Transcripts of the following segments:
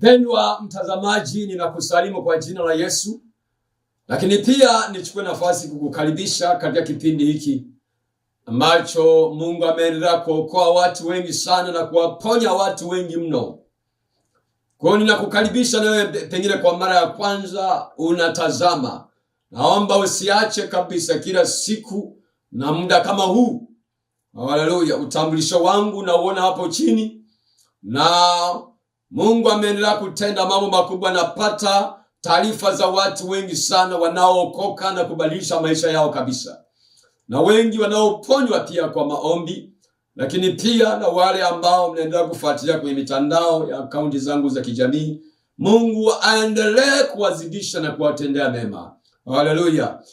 Mpendwa mtazamaji, ninakusalimu kwa jina la Yesu. Lakini pia nichukue nafasi kukukaribisha katika kipindi hiki ambacho Mungu ameendelea kuokoa watu wengi sana na kuwaponya watu wengi mno. Kwa hiyo ninakukaribisha nawe pengine kwa mara ya kwanza unatazama. Naomba usiache kabisa kila siku na muda kama huu. Haleluya. Utambulisho wangu na uona hapo chini. Na Mungu ameendelea kutenda mambo makubwa. Napata taarifa za watu wengi sana wanaookoka na kubadilisha maisha yao kabisa. Na wengi wanaoponywa pia kwa maombi. Lakini pia na wale ambao mnaendelea kufuatilia kwenye mitandao ya akaunti zangu za kijamii. Mungu aendelee kuwazidisha na kuwatendea mema. Haleluya.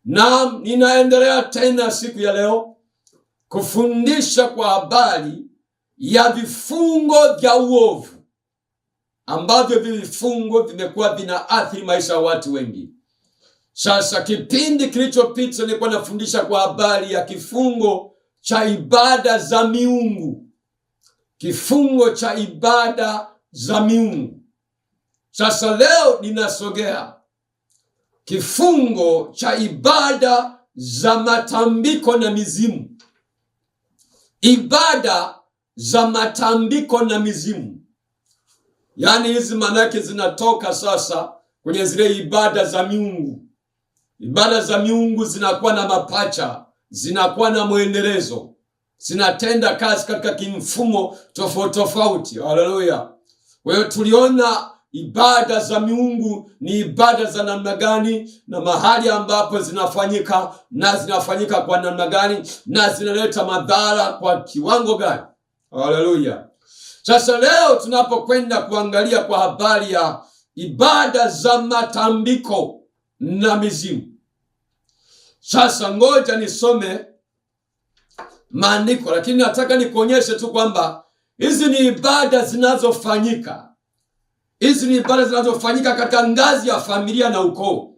Na ninaendelea tena siku ya leo kufundisha kwa habari ya vifungo vya uovu ambavyo vifungo vimekuwa vinaathiri maisha ya watu wengi. Sasa kipindi kilichopita nilikuwa nafundisha kwa habari ya kifungo cha ibada za miungu. Kifungo cha ibada za miungu. Sasa leo ninasogea kifungo cha ibada za matambiko na mizimu. Ibada za matambiko na mizimu. Yaani hizi manake zinatoka sasa kwenye zile ibada za miungu. Ibada za miungu zinakuwa na mapacha, zinakuwa na mwendelezo, zinatenda kazi katika kimfumo tofauti tofauti. Haleluya. Kwa hiyo tuliona ibada za miungu ni ibada za namna gani, na mahali ambapo zinafanyika, na zinafanyika kwa namna gani, na zinaleta madhara kwa kiwango gani. Haleluya. Sasa leo tunapokwenda kuangalia kwa habari ya ibada za matambiko na mizimu. Sasa ngoja nisome maandiko, lakini nataka nikuonyeshe tu kwamba hizi ni ibada zinazofanyika. Hizi ni ibada zinazofanyika katika ngazi ya familia na ukoo,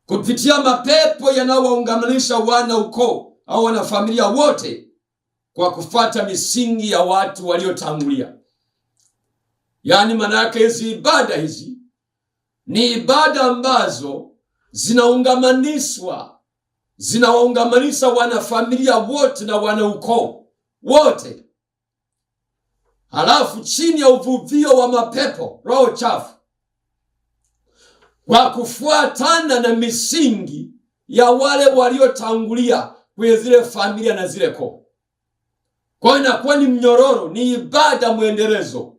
kupitia mapepo yanayowaungamanisha wana ukoo au wana familia wote kwa kufuata misingi ya watu waliotangulia. Yaani maana yake hizi ibada hizi ni ibada ambazo zinawaungamanisha wana familia wote na wana ukoo wote. Halafu chini ya uvuvio wa mapepo, roho chafu, kwa kufuatana na misingi ya wale waliotangulia kwenye zile familia na zile koo. Kwa hiyo inakuwa ni mnyororo, ni ibada mwendelezo.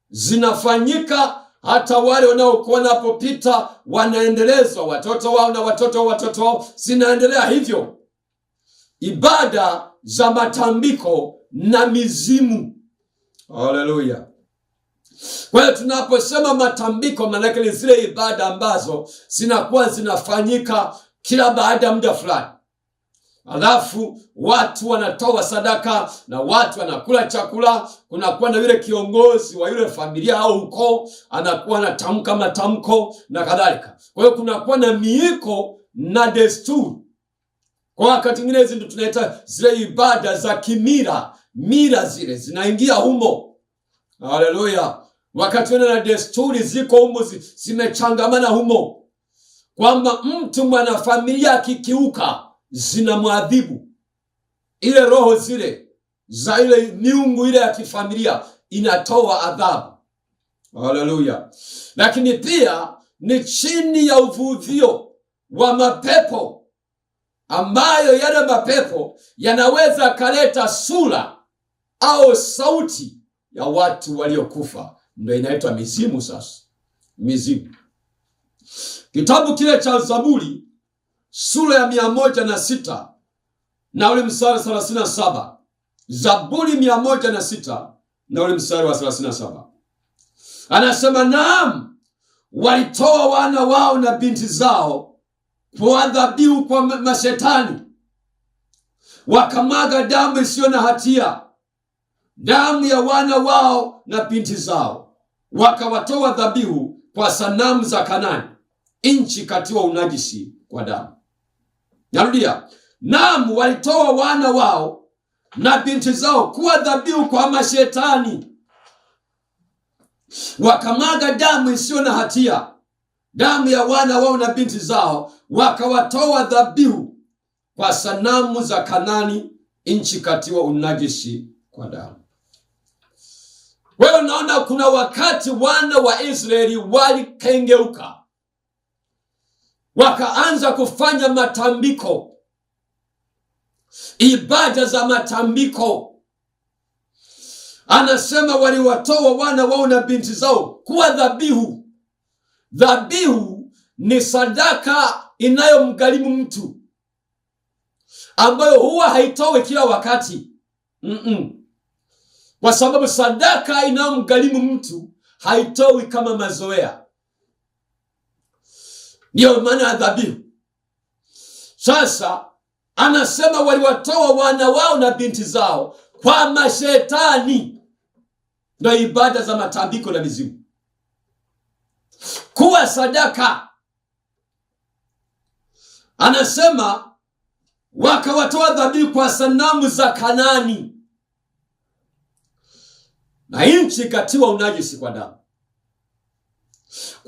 Zinafanyika hata wale wanaokuwa napopita wanaendelezwa, watoto wao na watoto wao, zinaendelea hivyo. Ibada za matambiko na mizimu. Haleluya. Kwa hiyo tunaposema matambiko, maana yake ni zile ibada ambazo zinakuwa zinafanyika kila baada ya muda fulani. Alafu watu wanatoa sadaka na watu wanakula chakula. Kunakuwa na yule kiongozi wa yule familia au ukoo, anakuwa anatamka matamko na kadhalika. Kwa hiyo kunakuwa na miiko na desturi. Kwa wakati mwingine hizi ndio tunaita zile ibada za kimila. Mila zile zinaingia humo. Haleluya. Wakati mwingine na desturi ziko humo, zimechangamana humo, kwamba mtu mwana familia akikiuka zinamwadhibu. Ile roho zile za ile miungu ile ya kifamilia inatoa adhabu. Haleluya. Lakini pia ni chini ya uvuvio wa mapepo, ambayo yale mapepo yanaweza kaleta sura au sauti ya watu waliokufa. Ndio inaitwa mizimu. Sasa mizimu, kitabu kile cha Zaburi sura ya 106 na ule mstari 37. Zaburi 106 na ule mstari wa 37. Anasema, naam, walitoa wana wao na binti zao kwa dhabihu kwa mashetani, wakamwaga damu isiyo na hatia, damu ya wana wao na binti zao, wakawatoa dhabihu kwa sanamu za Kanani, nchi katiwa unajisi kwa damu. Narudia, naam, walitoa wana wao na binti zao kuwa dhabihu kwa mashetani. wakamwaga damu isiyo na hatia, damu ya wana wao na binti zao, wakawatoa dhabihu kwa sanamu za Kanaani, nchi katiwa unajisi kwa damu. Wewe unaona, kuna wakati wana wa Israeli walikengeuka, wakaanza kufanya matambiko, ibada za matambiko. Anasema waliwatoa wana wao na binti zao kuwa dhabihu. Dhabihu ni sadaka inayomgharimu mtu, ambayo huwa haitowi kila wakati. Kwa sababu sadaka inayomgharimu mtu haitowi kama mazoea. Ndiyo maana ya dhabihu. Sasa anasema waliwatoa wana wao na binti zao kwa mashetani, ndio ibada za matambiko na mizimu, kuwa sadaka. Anasema wakawatoa dhabihu kwa sanamu za Kanaani, na nchi katiwa unajisi kwa damu.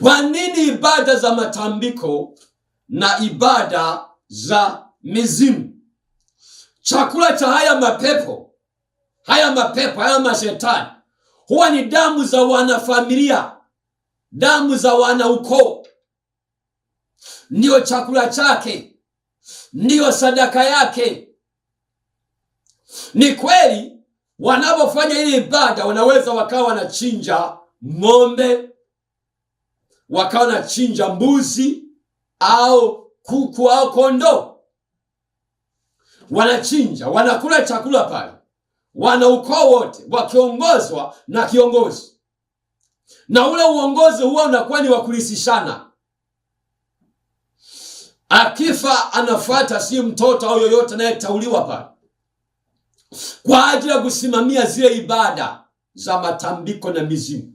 Kwa nini ibada za matambiko na ibada za mizimu? Chakula cha haya mapepo, haya mashetani, huwa ni damu za wanafamilia, damu za wanaukoo. Ndiyo chakula chake, ndiyo sadaka yake. Ni kweli wanapofanya ile ibada wanaweza wakawa wanachinja ng'ombe, wakawa wanachinja mbuzi au kuku au kondoo. Wanachinja, wanakula chakula pale, wanaukoo wote wakiongozwa na kiongozi, na ule uongozi huwa unakuwa ni wakulisishana. Akifa anafuata si mtoto au yoyote anayetauliwa pale kwa ajili ya kusimamia zile ibada za matambiko na mizimu.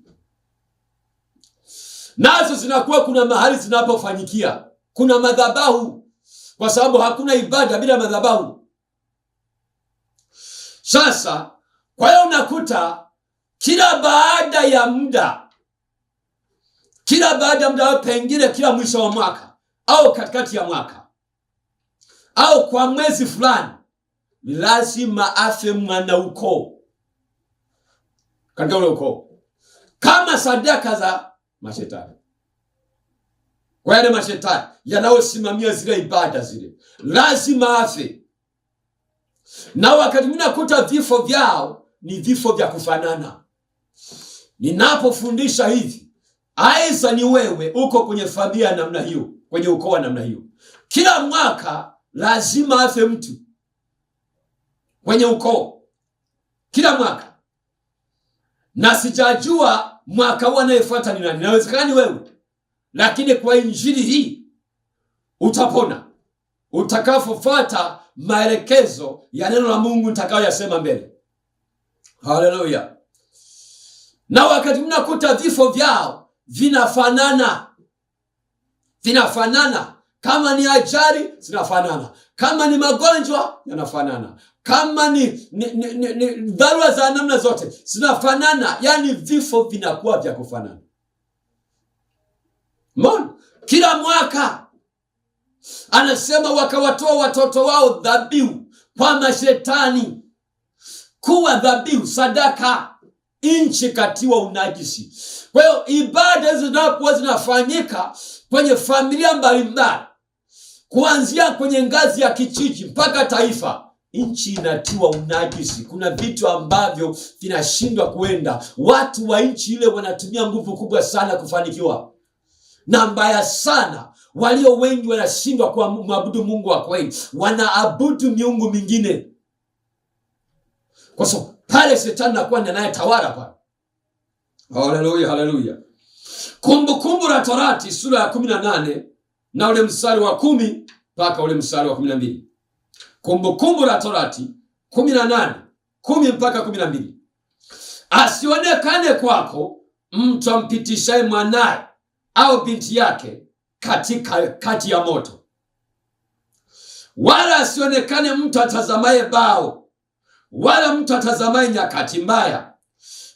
Nazo zinakuwa kuna mahali zinapofanyikia, kuna madhabahu, kwa sababu hakuna ibada bila madhabahu. Sasa kwa hiyo unakuta kila baada ya muda, pengine kila mwisho wa mwaka au katikati ya mwaka au kwa mwezi fulani, ni lazima afe mwanaukoo katika ule ukoo, kama sadaka za mashetani. Kwa yale mashetani yanayosimamia zile ibada zile, lazima afe. Na wakati mnakuta vifo vyao ni vifo vya kufanana. Ninapofundisha hivi, aidha ni wewe uko kwenye familia namna hiyo, kwenye ukoo wa namna hiyo, kila mwaka lazima afe mtu kwenye ukoo, kila mwaka. Na sijajua mwaka huu anayefuata ni nani. Inawezekani wewe, lakini kwa injili hii utapona utakapofuata maelekezo ya neno la Mungu nitakayoyasema mbele. Haleluya. Na wakati mnakuta vifo vyao vinafanana, kama ni ajali zinafanana, kama ni magonjwa yanafanana, kama ni dharura za namna zote zinafanana, yani vifo vinakuwa vya kufanana. Mbona kila mwaka anasema wakawatoa watoto wao dhabihu kwa mashetani, kuwa dhabihu, sadaka, nchi katiwa unajisi. Kwa hiyo ibada hizo zinakuwa zinafanyika kwenye familia mbalimbali, kuanzia kwenye ngazi ya kijiji mpaka taifa, nchi inatiwa unajisi. Kuna vitu ambavyo vinashindwa kuenda. Watu wa nchi ile wanatumia nguvu kubwa sana kufanikiwa, na mbaya sana, walio wengi wanashindwa kumwabudu Mungu wa kweli, wanaabudu miungu mingine, kwa sababu pale shetani anakuwa naye tawala pale. Haleluya, haleluya. Kumbukumbu la Torati sura ya 18 na ule mstari wa 10 mpaka ule mstari wa 12. Kumbukumbu la Torati 18, 10 mpaka 12. Asionekane kwako mtu ampitishaye mwanae au binti yake kati ya moto, wala asionekane mtu atazamaye bao, wala mtu atazamaye nyakati mbaya,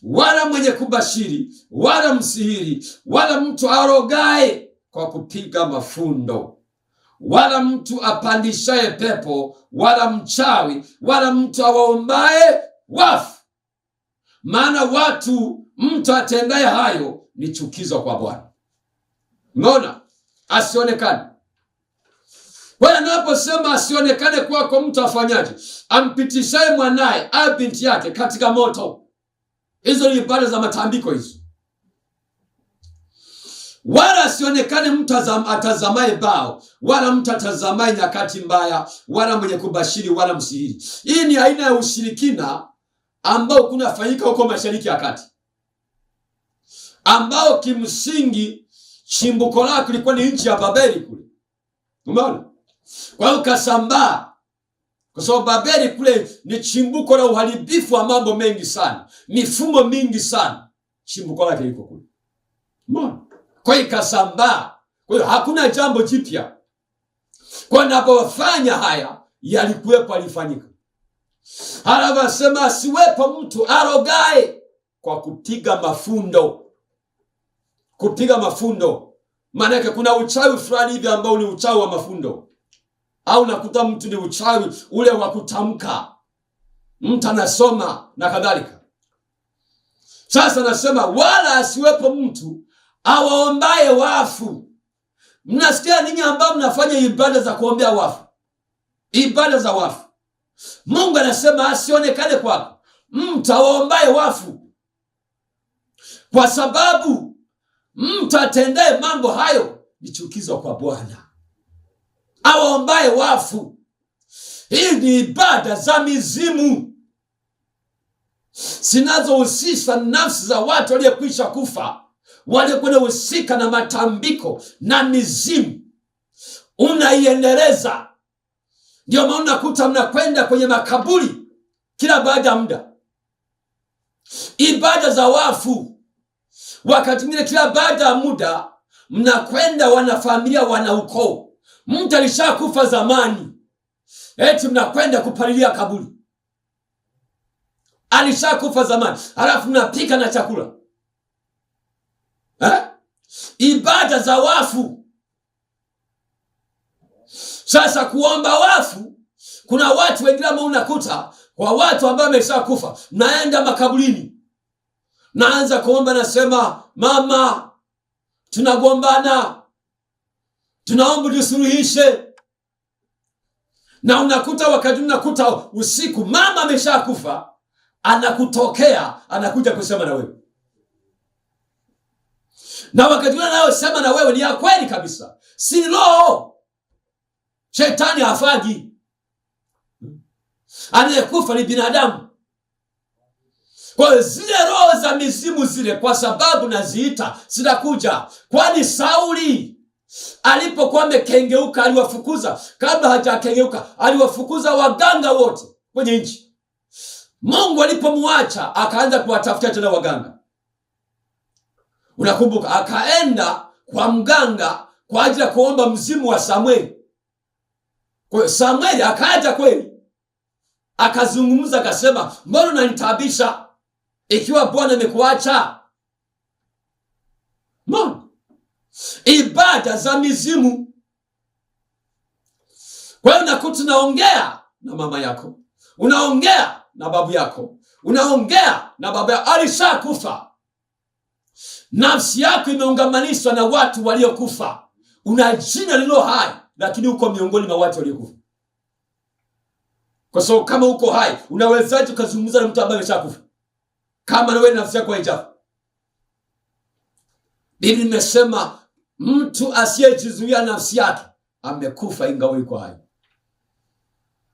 wala mwenye kubashiri, wala msihiri, wala mtu arogae kwa kupiga mafundo, wala mtu apandishaye pepo, wala mchawi, wala mtu awaombaye wafu. Maana mtu atendaye hayo ni chukizo kwa Bwana. Umeona? Asionekane. Kwa hiyo anaposema asionekane kwako, mtu afanyaje? Ampitishaye mwanaye au binti yake katika moto. Hizo ni ibada za matambiko hizo. Wala asionekane mtu atazamaye bao, wala mtu atazamaye nyakati mbaya, wala mwenye kubashiri, wala msihiri. Hii ni aina ya ushirikina ambao kunafanyika huko Mashariki ya Kati, ambao kimsingi chimbuko lake lilikuwa ni nchi ya Babeli kule. Umeona? Kwa hiyo kasambaa, kwa sababu Babeli kule ni chimbuko la uharibifu wa mambo mengi sana, mifumo mingi sana, chimbuko lake liko kule. Umeona? Kwa hiyo kasambaa. Kwa hiyo hakuna jambo jipya. Kwa napofanya haya yalikuwepo, alifanyika. Halafu asema asiwepo mtu arogae kwa kupiga mafundo. Kupiga mafundo maana yake kuna uchawi fulani hivi ambao ni uchawi wa mafundo, au nakuta mtu ni uchawi ule wa kutamka, mtu anasoma na kadhalika. Sasa nasema wala asiwepo mtu awaombaye wafu. Mnasikia ninyi ambao mnafanya ibada za kuombea wafu, ibada za wafu, Mungu anasema asionekane kwako mtu awaombaye wafu, kwa sababu mtu atendaye mambo hayo ni chukizo kwa Bwana. Awaombaye wafu, hii ni ibada za mizimu zinazohusisha nafsi za watu waliokwisha kufa, waliokwenda husika na matambiko na mizimu. Unaiendeleza. Ndio maana unakuta mnakwenda kwenye makaburi kila baada ya muda. Ibada za wafu, wakati mwingine kila baada ya muda mnakwenda, wanafamilia, wanaukoo, mtu alishakufa zamani, eti mnakwenda kupalilia kaburi, alishakufa zamani, halafu mnapika na chakula. Ibada za wafu. Sasa kuomba wafu, kuna watu wengine ambao unakuta kwa watu ambao wameshakufa, naenda makaburini, naanza kuomba, nasema mama, tunagombana, tunaomba tusuluhishe. Na unakuta wakati unakuta usiku mama ameshakufa, anakutokea, anakuja kusema na wewe. Na wakati unayosema na wewe ni ya kweli kabisa, si roho. Shetani hafanyi. Anayekufa ni binadamu. Kwa hiyo zile roho za mizimu zile, kwa sababu naziita, zinakuja. Kwani Sauli alipokuwa amekengeuka, aliwafukuza. Kabla hajakengeuka, aliwafukuza waganga wote kwenye nchi. Mungu alipomuacha, akaanza kuwatafuta tena waganga. Unakumbuka, akaenda kwa mganga kwa ajili ya kuomba mzimu wa Samueli. Kwa hiyo Samueli akaja kweli, akazungumza, akasema, mbona unanitabisha ikiwa Bwana amekuacha? Mbona? Ibada za mizimu. Kwa hiyo nakuta unaongea na mama yako, unaongea na babu yako, unaongea na baba yako, alishakufa. Nafsi yako imeungamanishwa na watu waliokufa. Una jina lilo hai, lakini uko miongoni mwa watu waliokufa. Kwa sababu kama uko hai, unawezaje kuzungumza na mtu ambaye ameshakufa kama na wewe nafsi yako haijafa? Biblia imesema mtu asiyejizuia nafsi yake amekufa ingawa yuko hai.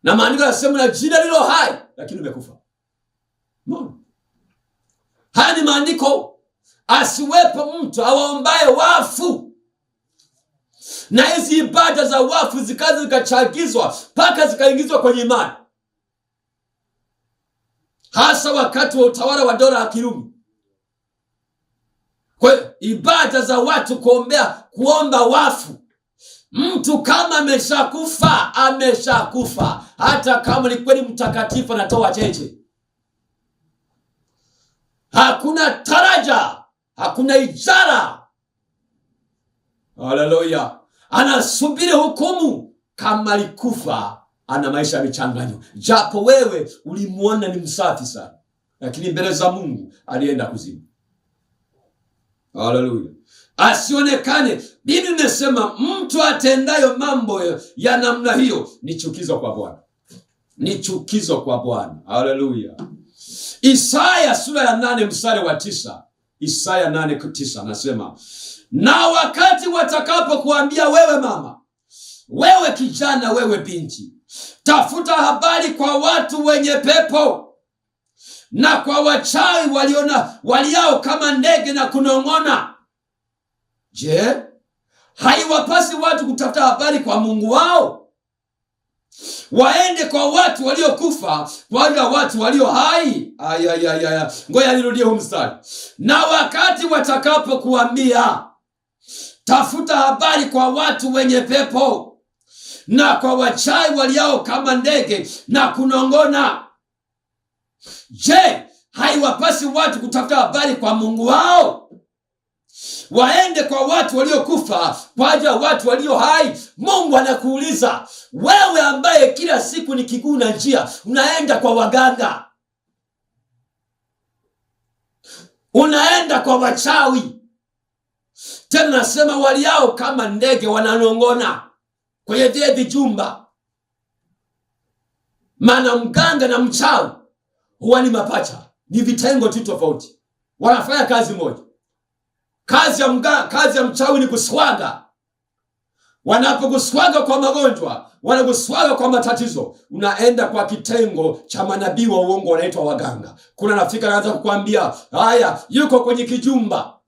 Na maandiko yanasema na jina lilo hai, lakini umekufa. No. Haya ni maandiko. Asiwepo mtu awaombaye wafu. Na hizi ibada za wafu zikaza zikachagizwa mpaka zikaingizwa kwenye imani, hasa wakati wa utawala wa dola ya Kirumi. Kwa hiyo ibada za watu kuomba wafu, mtu kama ameshakufa, ameshakufa. Hata kama ni kweli mtakatifu anatoa cheche, hakuna taraja, hakuna ijara. Haleluya! Anasubiri hukumu. Kama alikufa, ana maisha ya michanganyo, japo wewe ulimuona ni msafi sana, lakini mbele za Mungu alienda kuzimu. Haleluya! Asionekane. Biblia inasema mtu atendayo mambo ya namna hiyo ni chukizo kwa Bwana, ni chukizo kwa Bwana. Haleluya! Isaya sura ya 8 mstari wa 9. Isaya 8:9 anasema, na wakati watakapokuambia wewe mama, wewe kijana, wewe binti, tafuta habari kwa watu wenye pepo na kwa wachawi waliao kama ndege na kunong'ona. Je, haiwapasi watu kutafuta habari kwa Mungu wao? Waende kwa watu waliokufa wala watu walio hai. Ngoja nirudie huu mstari. Na wakati watakapokuambia tafuta habari kwa watu wenye pepo na kwa wachawi waliao kama ndege na kunong'ona. Je, haiwapasi watu kutafuta habari kwa Mungu wao? Waende kwa watu waliokufa kwa ajili ya watu walio hai. Mungu anakuuliza wewe, ambaye kila siku ni kiguu na njia, unaenda kwa waganga, unaenda kwa wachawi, tena nasema waliao kama ndege wananong'ona kwenye vile vijumba. Maana mganga na mchawi huwa ni mapacha, ni vitengo tu tofauti, wanafanya kazi moja. Kazi ya mchawi ni kuswaga. Wanapokuswaga kwa magonjwa, wanakuswaga kwa matatizo, unaenda kwa kitengo cha manabii wa uongo wanaitwa waganga. Kuna nafika anaanza kukwambia, haya, yuko kwenye kijumba.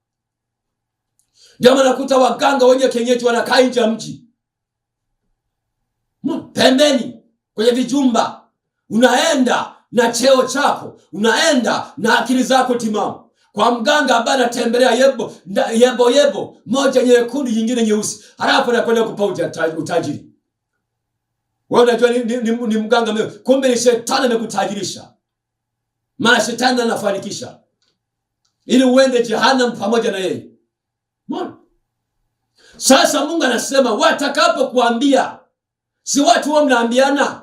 Ndio maana nakuta waganga wenye kienyeji wanakaa nje ya mji, pembeni kwenye vijumba. Unaenda na cheo chako, unaenda na akili zako timamu kwa mganga ambaye anatembelea yebo moja nyekundu nyingine nyeusi, halafu anakwenda kupa utajiri. Wewe unajua ni mganga mwenyewe, kumbe ni shetani amekutajirisha. Maana shetani anafanikisha ili uende jehanamu pamoja na yeye. Mbona? Sasa Mungu anasema watakapokuambia, si watu wao mnaambiana.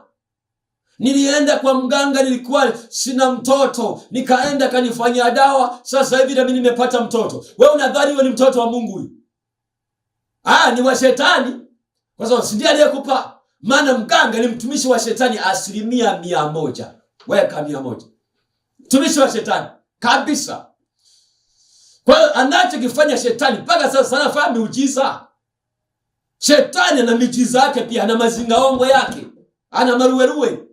Nilienda kwa mganga, nilikuwa sina mtoto, nikaenda kanifanyia dawa, sasa hivi na mimi nimepata mtoto. Wewe unadhani wewe ni mtoto wa Mungu huyu? Ni wa shetani, kwa sababu si ndiye aliyekupa. Maana mganga ni mtumishi wa shetani 100%. Weka 100. Mtumishi wa shetani kabisa. Kwa hiyo anachokifanya shetani mpaka sasa anafanya miujiza. Shetani ana miujiza yake pia, ana mazingaombo yake, ana maruweruwe.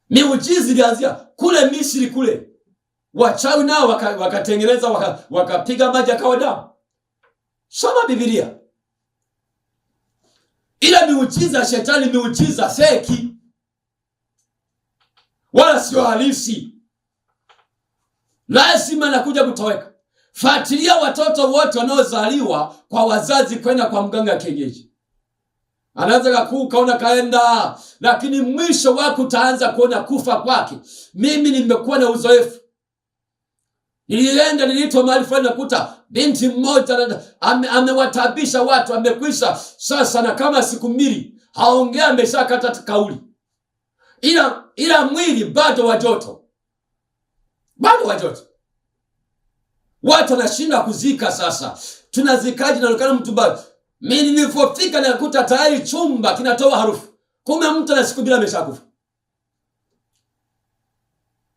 Miujiza ilianzia kule Misri kule. Wachawi nao wakatengeneza wakapiga maji akawa damu. Soma Biblia. Ila miujiza shetani, miujiza feki, wala sio halisi. Lazima nakuja kutoweka. Fuatilia watoto wote wanaozaliwa kwa wazazi kwenda kwa mganga kienyeji. Anaweza kaona kaenda, lakini mwisho wako utaanza kuona kufa kwake. Mimi nimekuwa na uzoefu. Niliitwa mahali fulani, nakuta binti mmoja amewatabisha watu, amekwisha sasa, na kama siku 2 haongea, ameshakata kauli, ila mwili bado wa joto, watu wanashinda kuzika. Sasa tunazikaje? Naonekana mtu bado. Mimi nilipofika nakuta tayari chumba kinatoa harufu, kumbe mtu na siku 2 ameshakufa.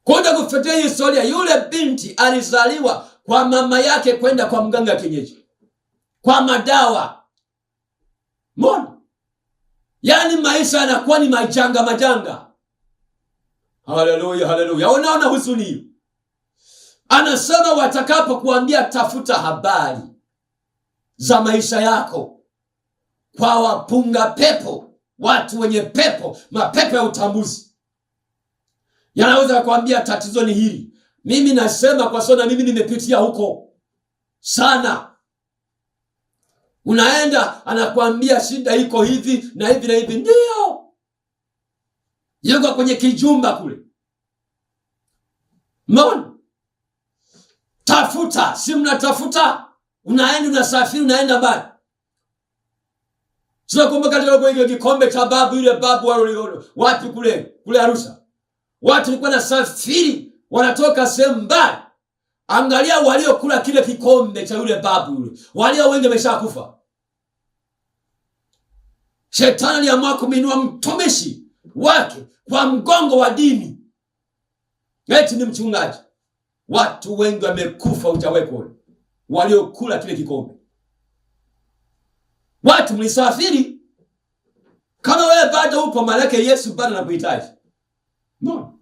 Kwenda kufuatia historia, yule binti alizaliwa kwa mama yake kwenda kwa mganga kienyeji kwa madawa. Mbona? Yaani maisha yanakuwa ni majanga. Haleluya. Unaona huzuni hiyo? Anasema watakapokuambia tafuta habari za maisha yako kwa wapunga pepo, watu wenye pepo, mapepo ya utambuzi. Yanaweza kuambia tatizo ni hili. Mimi nasema kwa sababu mimi nimepitia huko sana. Unaenda anakuambia shida iko hivi na hivi na hivi. Ndio. Yuko kwenye kijumba kule. Mbona? Tafuta, si mnatafuta? Unaenda unasafiri unaenda mbali. Tunakumbuka katika kikombe cha babu, yule babu wapi kule Arusha. Watu walikuwa nasafiri wanatoka sehemu mbali. Angalia waliokula kile kikombe cha yule babu yule. Walio wengi wameshakufa. Shetani aliamua kuminua mtumishi wake kwa mgongo wa dini. Eti ni mchungaji. Watu wengi wamekufa utaweko waliokula kile kikombe. Watu mlisafiri. Kama wewe bado upo, malaika Yesu bado anakuhitaji. No.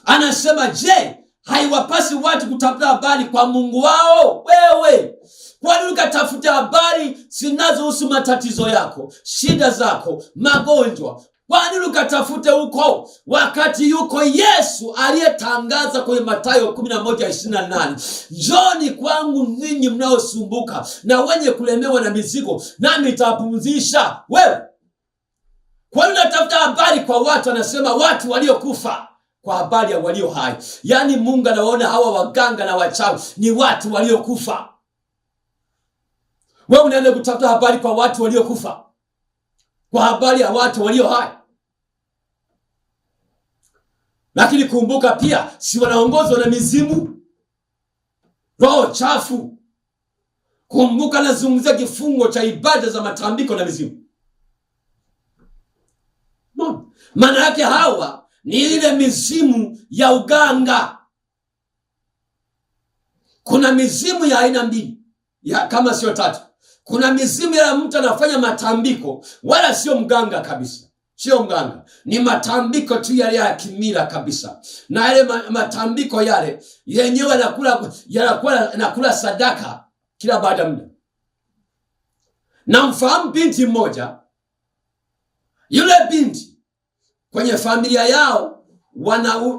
Anasema, je, haiwapasi watu kutafuta habari kwa Mungu wao? Wewe kwani ukatafuta habari zinazohusu matatizo yako, shida zako, magonjwa? Kwani ukatafute huko wakati yuko Yesu aliyetangaza kwenye Mathayo 11:28, njoni kwangu ninyi mnaosumbuka na wenye kulemewa na mizigo, nami nitawapumzisha. Wewe kwani unatafuta habari kwa watu? Anasema watu waliokufa, kwa habari ya walio hai. Yaani Mungu anawaona hawa waganga na wachawi ni watu waliokufa. Wewe unaenda kutafuta habari kwa watu waliokufa, kwa habari ya watu walio hai. Lakini kumbuka pia, si wanaongozwa na mizimu, roho chafu. Kumbuka nazungumzia kifungo cha ibada za matambiko na mizimu. Maana yake hawa ni ile mizimu ya uganga. Kuna mizimu ya aina mbili, ya kama sio tatu. Kuna mizimu ya mtu anafanya matambiko, wala sio mganga kabisa. Sio mganga, ni matambiko tu yale ya kimila kabisa. Na yale matambiko yale yenyewe yanakula sadaka kila baada ya muda. Na mfahamu binti mmoja, yule binti kwenye familia yao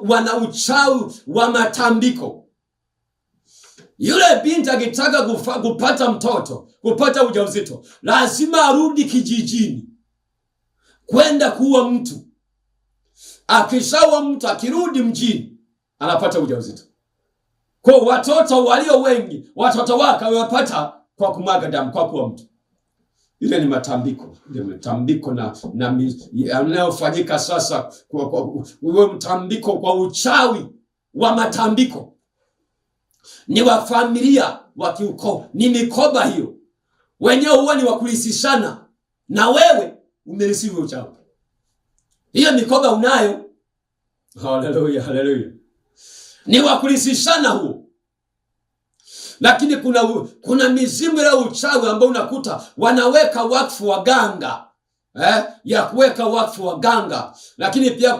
wana uchawi wa matambiko. Yule binti akitaka kupata mtoto, kupata ujauzito, lazima arudi kijijini kwenda kuua mtu. Akishaua mtu, akirudi mjini, anapata ujauzito. Kwa watoto walio wengi, watoto wake wamepata kwa kumwaga damu, kwa kuua mtu. Ile ni matambiko. Ile matambiko na yanayofanyika sasa, uwe mtambiko kwa uchawi wa matambiko. Ni wa familia, wa kiukoo, ni mikoba hiyo. Wenyewe huwa ni wakulisishana, na wewe umerisiwa uchawi. Hiyo mikoba unayo. Haleluya, haleluya. Ni wakulisishana huo. Lakini kuna mizimu ya uchawi ambao unakuta wanaweka wakfu waganga. Ya kuweka wakfu waganga. Lakini pia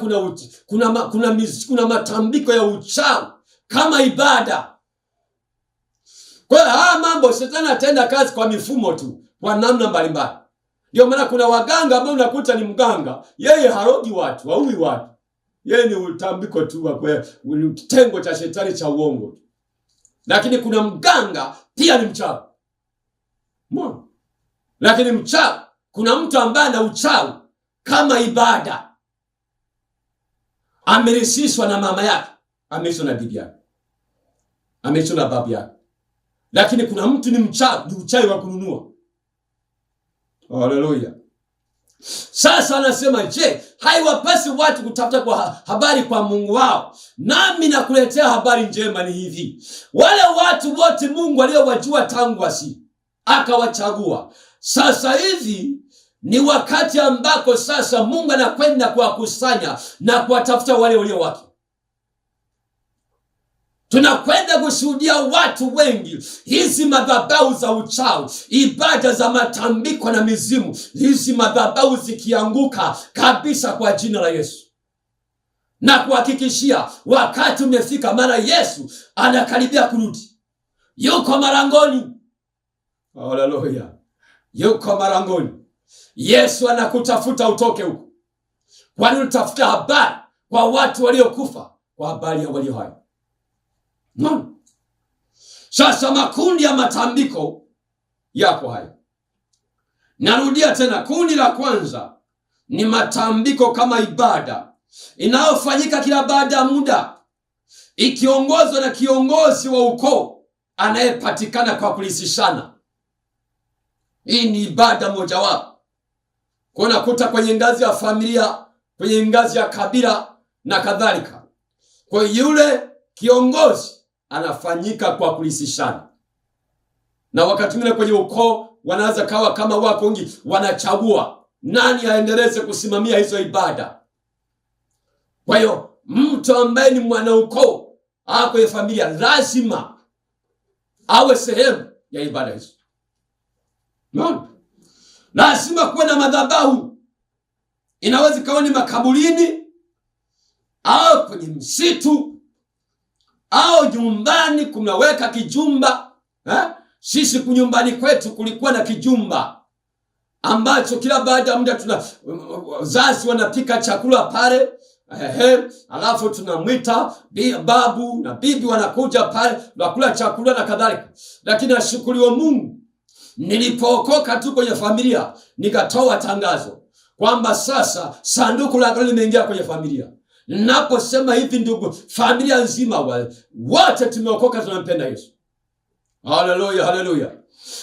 kuna matambiko ya uchawi kama ibada. Kwa hiyo haya mambo shetani atenda kazi kwa mifumo tu, kwa namna mbalimbali. Ndio maana kuna waganga ambao unakuta ni mganga, yeye harogi watu, haui watu. Yeye ni utambiko tu wa kitengo cha shetani cha uongo. Lakini kuna mganga pia ni mchawi. Lakini mchawi, kuna mtu ambaye ana uchawi kama ibada. Amerisishwa na mama yake, amerisishwa na bibi yake, amerisishwa na babu yake. Lakini kuna mtu ni mchawi, ni uchawi wa kununua. Haleluya. Sasa anasema, je, haiwapasi watu kutafuta kwa habari kwa Mungu wao? Nami nakuletea habari njema ni hivi. Wale watu wote Mungu aliyowajua tangu asili, akawachagua. Sasa hivi ni wakati ambako sasa Mungu anakwenda kuwakusanya na kuwatafuta wale walio wake. Tunakwenda kushuhudia watu wengi, hizi madhabahu za uchawi, ibada za matambiko na mizimu, hizi madhabahu zikianguka kabisa kwa jina la Yesu. Na kuhakikishia wakati umefika, maana Yesu anakaribia kurudi. Yuko marangoni. Haleluya. Yuko marangoni. Yesu anakutafuta utoke huko. Kwani unatafuta habari kwa watu waliokufa, kwa habari ya walio hai. Sasa makundi ya matambiko yako haya. Narudia tena, kundi la kwanza ni matambiko kama ibada inayofanyika kila baada ya muda. ikiongozwa na kiongozi wa ukoo anayepatikana kwa kulisishana. Hii ni ibada mojawapo. Kwa nakuta kwenye ngazi ya familia, kwenye ngazi ya kabila na kadhalika. Kwa yule kiongozi anafanyika kwa kulisishana. Na wakati mwingine kwenye ukoo wanaweza kawa kama wako wengi, wanachagua nani aendeleze kusimamia hizo ibada. Kwa hiyo mtu ambaye ni mwana ukoo au kwenye familia lazima awe sehemu ya ibada hizo. No. Lazima kuwe na madhabahu. Inaweza kawa ni makaburini au kwenye msitu au nyumbani kumeweka kijumba. Sisi kunyumbani kwetu kulikuwa na kijumba ambacho kila baada ya muda wazazi wanapika chakula pale. Alafu tunamwita babu na bibi wanakuja pale wakula chakula na kadhalika. Lakini nashukuriwa Mungu, nilipookoka tu kwenye familia nikatoa tangazo kwamba sasa sanduku la agano limeingia kwenye familia. Ninaposema hivi ndugu, familia nzima wote tumeokoka, tunampenda Yesu. Haleluya, haleluya.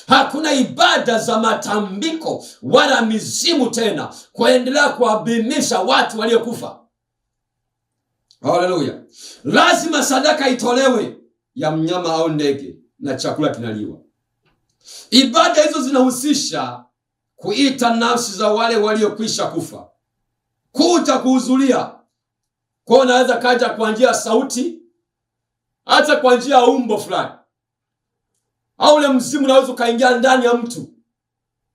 Hakuna ibada za matambiko wala mizimu tena kuendelea kuadhimisha watu waliokufa. Haleluya. Lazima sadaka itolewe ya mnyama au ndege na chakula kinaliwa. Ibada hizo zinahusisha kuita nafsi za wale waliokwisha kufa kuja kuhudhuria. Kwa unaweza kaja kwa njia ya sauti, hata kwa njia ya umbo fulani. Au ule mzimu unaweza kaingia ndani ya mtu,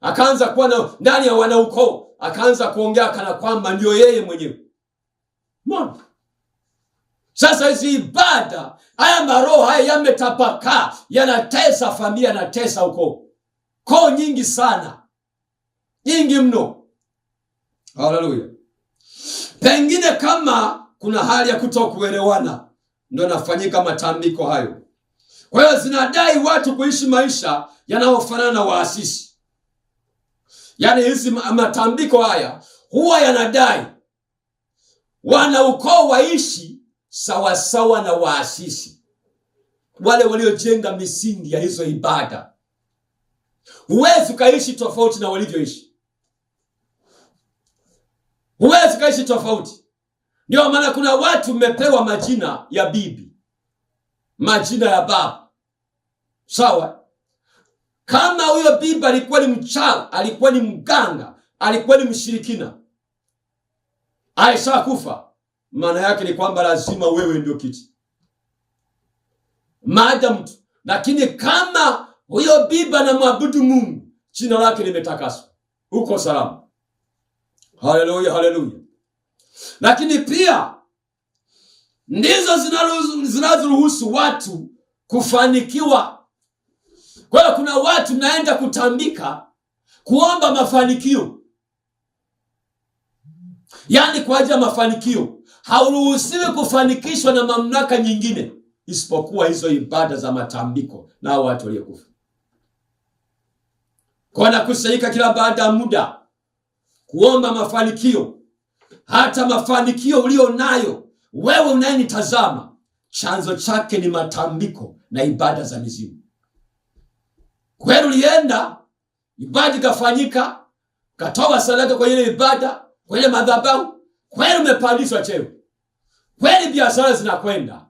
akaanza kuwa ndani ya wanaukoo, akaanza kuongea kana kwamba ndio yeye mwenyewe. Mbona? Sasa hizi ibada, haya maroho haya yametapakaa, yanatesa familia, yanatesa ukoo. Koo nyingi sana. Nyingi mno. Haleluya. Pengine kama kuna hali ya kutokuelewana ndio nafanyika matambiko hayo. Kwa hiyo zinadai watu kuishi maisha yanayofanana na waasisi. Yaani hizi matambiko haya huwa yanadai wana ukoo waishi sawasawa na waasisi, wale waliojenga misingi ya hizo ibada. Huwezi kaishi tofauti na walivyoishi. Huwezi kaishi tofauti. Ndio maana kuna watu mmepewa majina ya bibi, majina ya baba. Sawa? Kama huyo bibi alikuwa ni mchawi, alikuwa ni mganga, alikuwa ni mshirikina, Aisha kufa, maana yake ni kwamba lazima wewe ndio kiti. Madam tu. Lakini kama huyo bibi anamwabudu Mungu, jina lake limetakaswa, uko salama. Haleluya, haleluya. Lakini pia ndizo zinazoruhusu watu kufanikiwa. Kwa hiyo kuna watu naenda kutambika kuomba mafanikio. Yaani kwa ajili ya mafanikio. Hauruhusiwi kufanikishwa na mamlaka nyingine isipokuwa hizo ibada za matambiko na watu waliokufa. Kwa nakusanyika kila baada ya muda kuomba mafanikio. Hata mafanikio ulio nayo wewe unayenitazama, chanzo chake ni matambiko na ibada za mizimu. Kweli ulienda, ibada ikafanyika, katoa sadaka kwa ile ibada, kwa ile madhabahu, kweli umepandishwa cheo, kweli biashara zinakwenda,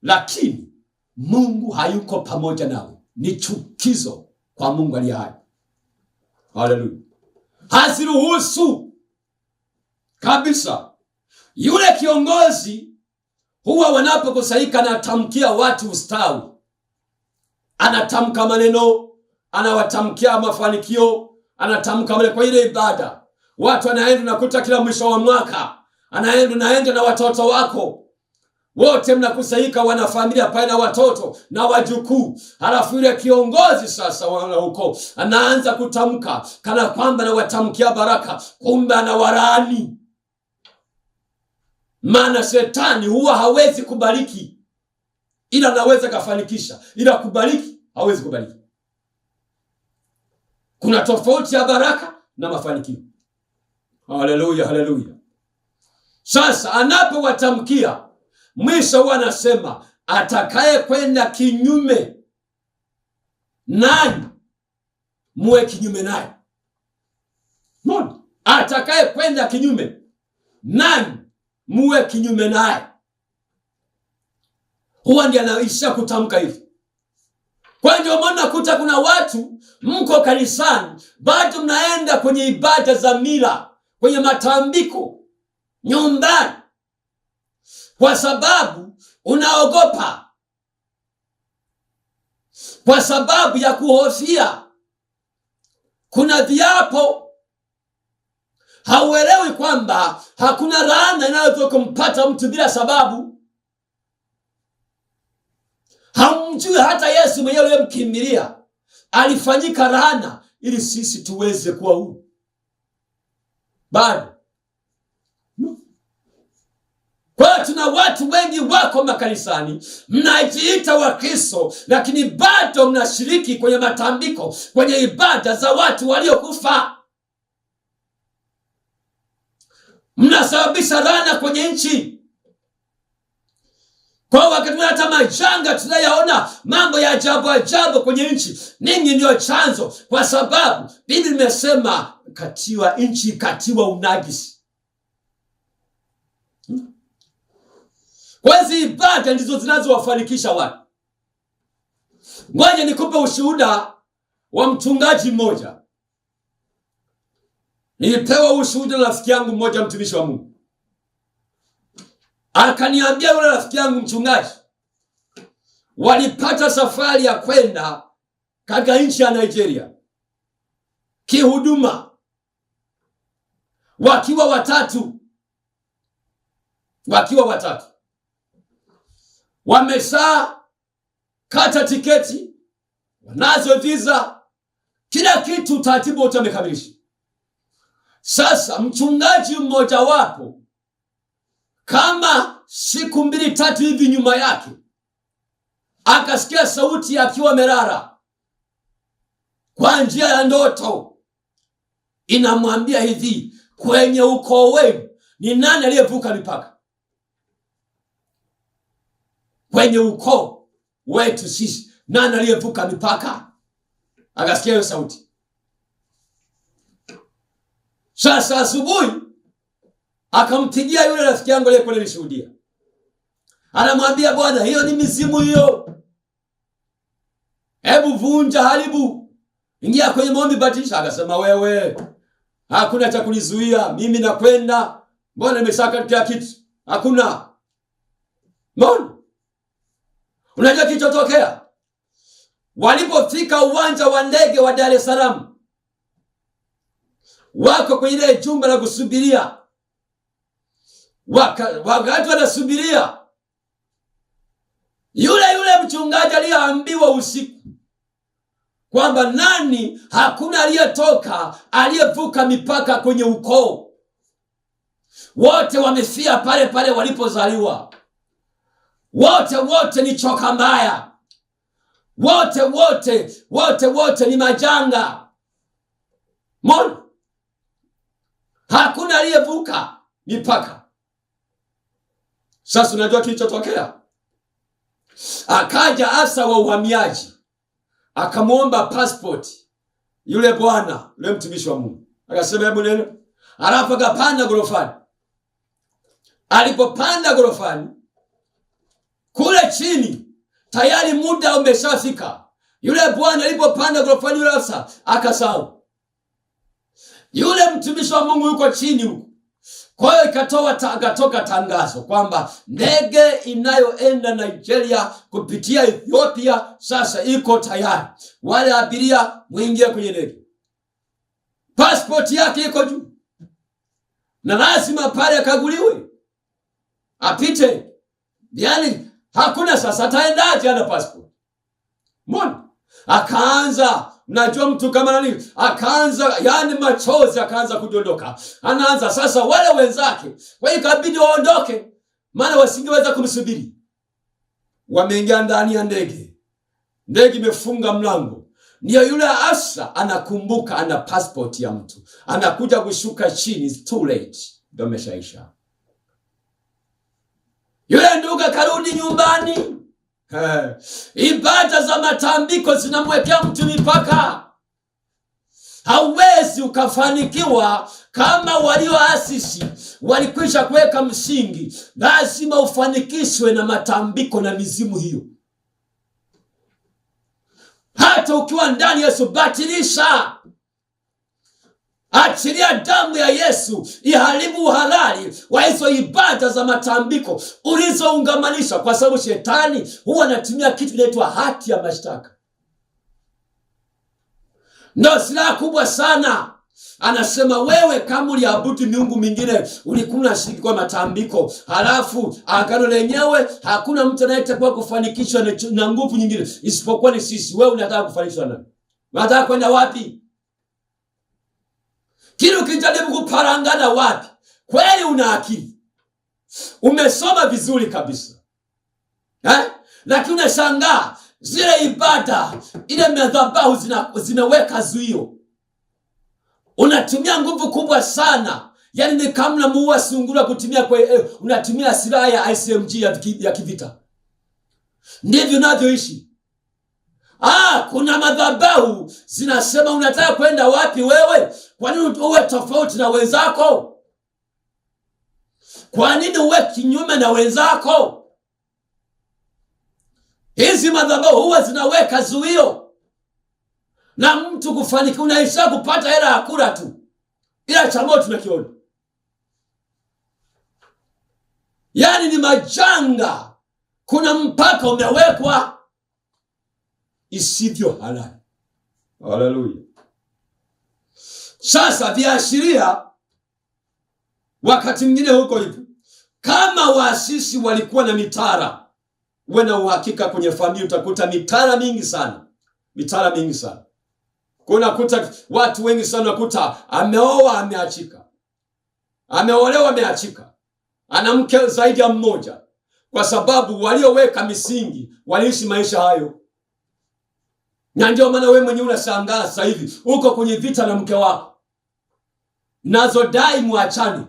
lakini Mungu hayuko pamoja nawe. Ni chukizo kwa Mungu aliye hai. Haleluya. Hasiruhusu kabisa. Yule kiongozi huwa wanapokusanyika anatamkia watu ustawi. Anatamka maneno, anawatamkia mafanikio, anatamka maneno kwa ile ibada. Watu anaenda nakuta kila mwisho wa mwaka, anaenda na watoto wako. Wote mnakusanyika, wana familia pale na watoto na wajukuu. Halafu yule kiongozi sasa wana huko anaanza kutamka kana kwamba anawatamkia baraka, kumbe anawalaani. Maana shetani huwa hawezi kubariki, ila anaweza kafanikisha, ila kubariki hawezi kubariki. Kuna tofauti ya baraka na mafanikio. Haleluya, haleluya. Sasa anapowatamkia mwisho wanasema atakaye kwenda kinyume nani, muwe kinyume naye. Mbona? Atakaye kwenda kinyume nani, muwe kinyume naye. Huwa ndiye anaisha kutamka hivi. Kwa ndio maana kuta kuna watu mko kanisani bado mnaenda kwenye ibada za mila, kwenye matambiko nyumbani, kwa sababu unaogopa, kwa sababu ya kuhofia. Kuna viapo, hauelewi kwamba hakuna laana inayoweza kumpata mtu bila sababu. Hamjui hata Yesu mwenyewe aliyemkimbilia alifanyika laana ili sisi tuweze kuwa huru. Bado kwa tuna watu wengi wako makanisani, mnajiita Wakristo, lakini bado mnashiriki kwenye matambiko, kwenye ibada za watu waliokufa. Mnasababisha laana kwenye nchi. Kwa wakati hata majanga tunayaona, mambo ya ajabu ajabu kwenye nchi, ninyi ndio chanzo, kwa sababu Biblia imesema katiwa nchi, katiwa unajisi. Kwa hizi ibada ndizo zinazowafanikisha watu. Ngoja nikupe ushuhuda wa mchungaji mmoja. Nilipewa ushuhuda na rafiki yangu mmoja, mtumishi wa Mungu. Akaniambia yule rafiki yangu mchungaji, walipata safari ya kwenda katika nchi ya Nigeria kihuduma, wakiwa watatu. Wamesha kata tiketi, wanazo visa, kila kitu, taratibu wote wamekamilisha. Sasa mchungaji mmoja wapo, kama siku 2-3 hivi nyuma yake, akasikia sauti akiwa amelala kwa njia ya ndoto, inamwambia hivi, kwenye ukoo wenu ni nani aliyevuka mipaka? Kwenye ukoo wetu sisi nani aliyevuka mipaka? Akasikia hiyo sauti. Sasa asubuhi akampigia yule rafiki yangu aliyekuwa alishuhudia. Anamwambia, bwana, hiyo ni mizimu hiyo. Hebu vunja, haribu, ingia kwenye maombi, batisha. Akasema, wewe, hakuna cha kunizuia, mimi nakwenda. Mbona nimeshaka kila kitu? Hakuna. Mbona? Unajua kilichotokea? Walipofika uwanja wa ndege wa Dar es Salaam, wako kwenye ile jumba la kusubiria. Wakati wanasubiria, yule mchungaji aliyeambiwa usiku kwamba nani, hakuna aliyetoka, aliyevuka mipaka kwenye ukoo, wote wamefia pale pale walipozaliwa. Wote ni choka mbaya. Wote ni majanga. Mbona? Hakuna aliyevuka mipaka. Sasa unajua kilichotokea? Akaja asa wa uhamiaji, akamuomba passport yule bwana, yule mtumishi wa Mungu. Akasema, hebu neno. Alafu akapanda gorofani. Alipopanda gorofani, kule chini tayari muda umeshafika. Yule bwana alipopanda gorofani, yule asa akasahau. Yule mtumishi wa Mungu yuko chini huko. Kwa hiyo ikatoka tangazo kwamba ndege inayoenda Nigeria kupitia Ethiopia sasa iko tayari. Wale abiria muingie kwenye ndege. Passport yake iko juu, na lazima pale akaguliwe, apite. Yaani hakuna sasa ataendaje ana passport? Mbona? Akaanza, najua mtu kama nani, akaanza yani machozi akaanza kudondoka. Anaanza sasa, wale wenzake kwa hiyo ikabidi waondoke, maana wasingeweza kumsubiri. Wameingia ndani ya ndege. Ndege imefunga mlango. Ndio yule asa anakumbuka ana passport ya mtu. Anakuja kushuka chini, it's too late. Ndio ameshaisha. Yule ndugu karudi nyumbani. Ibada za matambiko zinamwekea mtu mipaka. Hauwezi ukafanikiwa kama walioasisi walikwisha kuweka msingi. Lazima ufanikishwe na matambiko na mizimu hiyo. Hata ukiwa ndani ya Yesu, batilisha. Achilia damu ya Yesu iharibu uhalali wa hizo ibada za matambiko ulizoungamanisha, kwa sababu shetani huwa anatumia kitu kinaitwa hati ya mashtaka. Ndio silaha kubwa sana. Anasema wewe kama uliabudu miungu mingine, ulikuwa unashiriki kwa matambiko, halafu agano lenyewe hakuna mtu anayetakiwa kufanikishwa na nguvu nyingine isipokuwa ni sisi. Wewe unataka kufanikishwa nani? Unataka kwenda wapi? Kile ukijaribu kuparangana wapi? Kweli una akili, umesoma vizuri kabisa, lakini unashangaa zile ibada, ile madhabahu zinaweka zuio. Unatumia nguvu kubwa sana. Yaani ni kama unamuua sungura kutumia unatumia silaha ya ICMG ya kivita. Ndivyo unavyoishi. Kuna madhabahu zinasema unataka kwenda wapi wewe? Kwa nini uwe tofauti na wenzako? Kwa nini uwe kinyume na wenzako? Hizi madhabahu huwa zinaweka zuio. Na mtu kufanikiwa, unaisha kupata hela ya kula tu, ila cha moto tunakiona. Yaani ni majanga. Kuna mpaka umewekwa isivyo halali. Haleluya. Sasa viashiria wakati mwingine huko hivi, kama waasisi walikuwa na mitara, uwe na uhakika kwenye familia utakuta mitara mingi sana. Mitara mingi sana. Kuna kuta watu wengi sana, nakuta ameoa ameachika, ameolewa ameachika, ana mke zaidi ya mmoja, kwa sababu walioweka misingi waliishi maisha hayo. Na ndio maana wewe mwenyewe unashangaa sasa hivi uko kwenye vita na mke wako, nazodai muachane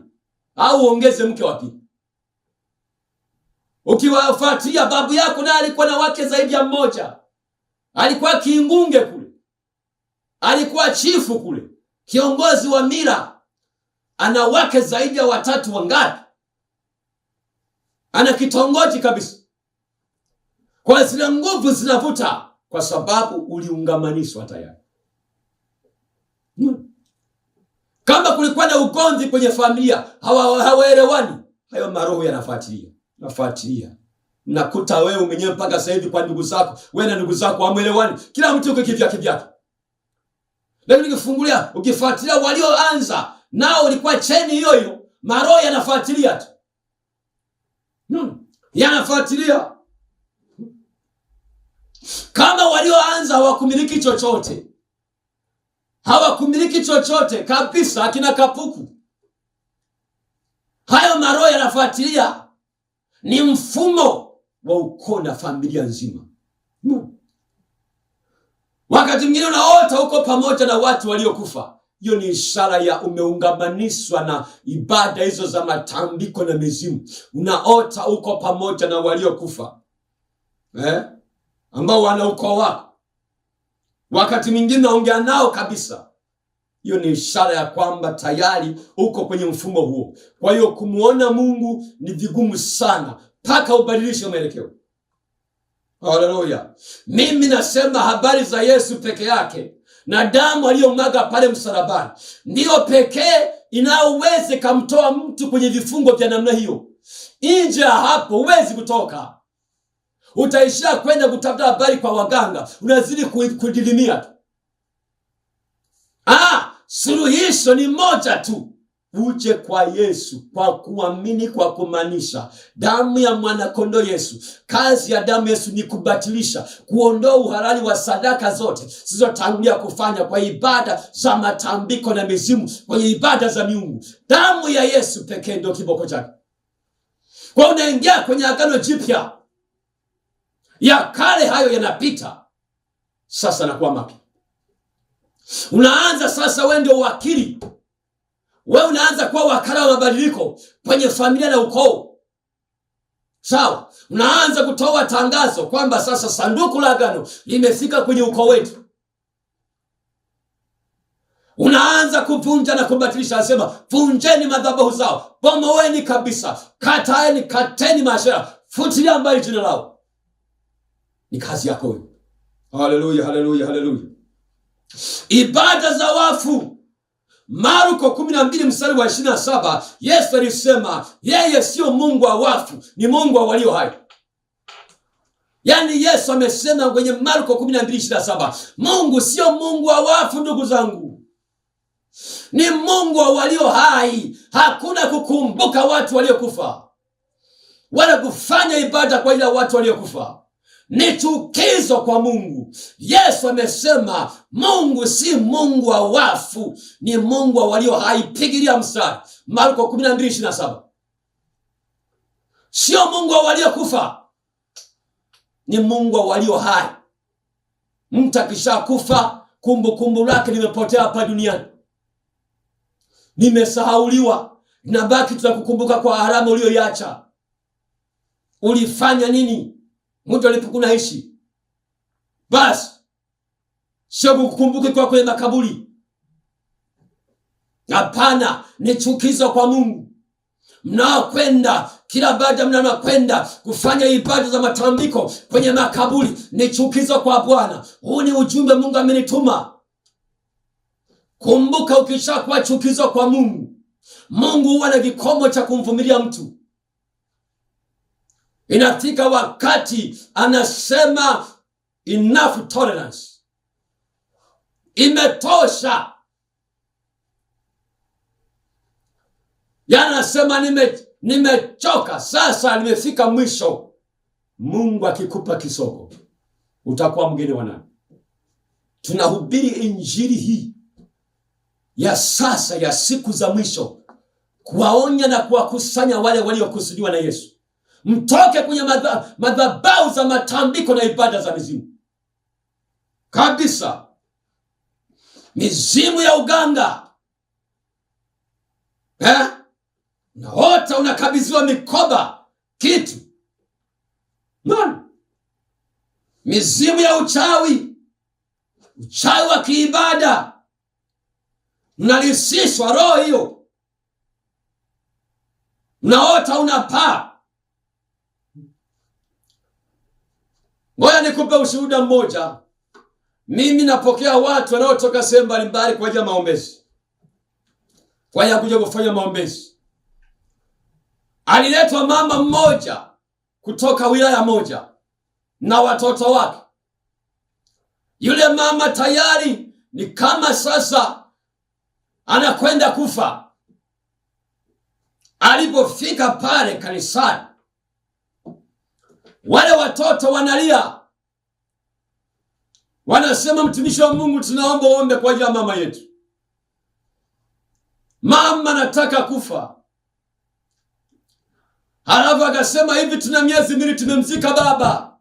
au ongeze mke wa pili. Ukiwafuatia babu yako naye alikuwa na wake zaidi ya mmoja, alikuwa kiingunge kule, alikuwa chifu kule, kiongozi wa mila, ana wake zaidi ya watatu wangapi, ana kitongoji kabisa. Kwa zile nguvu zinavuta, kwa sababu uliungamanishwa tayari. Kama kulikuwa na ugomvi kwenye familia, hawaelewani, hayo maroho yanafuatilia. Nakuta wewe mwenyewe mpaka sasa hivi kwa ndugu zako, wewe na ndugu zako hamuelewani, kila mtu yuko kivyake. Lakini ukifuatilia walioanza nao ulikuwa cheni hiyo, maroho yanafuatilia tu. Yanafuatilia. Kama walioanza hawakumiliki chochote kabisa, akina Kapuku, hayo maroho yanafuatilia. Ni mfumo wa ukoo na familia nzima. Wakati mwingine unaota uko pamoja na watu waliokufa. Hiyo ni ishara ya umeungamanishwa na ibada hizo za matambiko na mizimu. Unaota uko pamoja na waliokufa, ambao wana ukoo wako. Wakati mwingine naongea nao kabisa. Hiyo ni ishara ya kwamba tayari uko kwenye mfumo huo. Kwa hiyo kumuona Mungu ni vigumu sana mpaka ubadilishe mwelekeo. Haleluya. Mimi nasema habari za Yesu peke yake na damu aliyomwaga pale msalabani ndio pekee inayoweza kumtoa mtu kwenye vifungo vya namna hiyo. Nje ya hapo huwezi kutoka. Utaishia kwenda kutafuta habari kwa waganga, unazidi kudilimia tu. Suluhisho ni moja tu. Uje kwa Yesu kwa kuamini, kwa kumaanisha damu ya mwana kondoo Yesu. Kazi ya damu Yesu ni kubatilisha, kuondoa uhalali wa sadaka zote zilizotangulia kufanya kwa ibada za matambiko na mizimu, kwenye ibada za miungu. Damu ya Yesu pekee ndio kiboko chake. Kwa unaingia kwenye agano jipya, ya kale hayo yanapita, sasa nakuwa mapya. Unaanza sasa, wewe ndio wakili. Wewe unaanza kuwa wakala wa mabadiliko kwenye familia na ukoo. Sawa, unaanza kutoa tangazo kwamba sasa sanduku la agano limefika kwenye ukoo wetu. Unaanza kuvunja na kubatilisha, anasema vunjeni madhabahu zao, bomoweni kabisa, kateni maashera, futilia mbali jina lao. Ni kazi yako wewe. Haleluya, haleluya, haleluya. Ibada za wafu. Marko 12 mstari wa 27, Yesu alisema yeye sio Mungu wa wafu, ni Mungu wa walio hai. Yaani Yesu amesema kwenye Marko 12:27, Mungu sio Mungu wa wafu ndugu zangu, ni Mungu wa walio hai. Hakuna kukumbuka watu waliokufa wala kufanya ibada kwa ile watu waliokufa. Ni chukizo kwa Mungu. Yesu amesema Mungu si Mungu wa wafu, ni Mungu wa walio hai. Pigilia mstari Marko 12:27. Sio Mungu wa waliokufa, ni Mungu wa walio hai. Mtu akishakufa, kumbukumbu lake limepotea hapa duniani, nimesahauliwa, inabaki tutakukumbuka kwa alama uliyoiacha. Ulifanya nini mtu alipokunaishi? Basi sio kukumbuka kwa kwenye makaburi. Hapana, ni chukizo kwa Mungu. Mnaokwenda kila baada mnakwenda kufanya ibada za matambiko kwenye makaburi, ni chukizo kwa Bwana. Huu ni ujumbe Mungu amenituma. Kumbuka, ukishakuwa chukizo kwa Mungu, Mungu huwa na kikomo cha kumvumilia mtu. Inafika wakati anasema enough tolerance, imetosha. Anasema nimechoka, sasa nimefika mwisho. Mungu akikupa kisogo, utakuwa mgeni wa nani? Tunahubiri injili hii ya sasa, ya siku za mwisho, kuwaonya na kuwakusanya wale waliokusudiwa na Yesu. Mtoke kwenye madhabahu za matambiko na ibada za mizimu kabisa. Mizimu ya uganga, naota unakabidhiwa mikoba kitu. Mizimu ya uchawi wa kiibada, unalisishwa roho hiyo, unaota unapaa. Ngoja nikupe ushuhuda mmoja. Mimi napokea watu wanaotoka sehemu mbalimbali kwa ajili ya maombezi, kwa ajili ya kuja kufanya maombezi. Aliletwa mama mmoja kutoka wilaya moja na watoto wake. Yule mama tayari ni kama sasa anakwenda kufa. Alipofika pale kanisani, wale watoto wanalia, wanasema, mtumishi wa Mungu, tunaomba uombe kwa ajili ya mama yetu. Mama anataka kufa. Halafu akasema hivi, tuna miezi miwili tumemzika baba.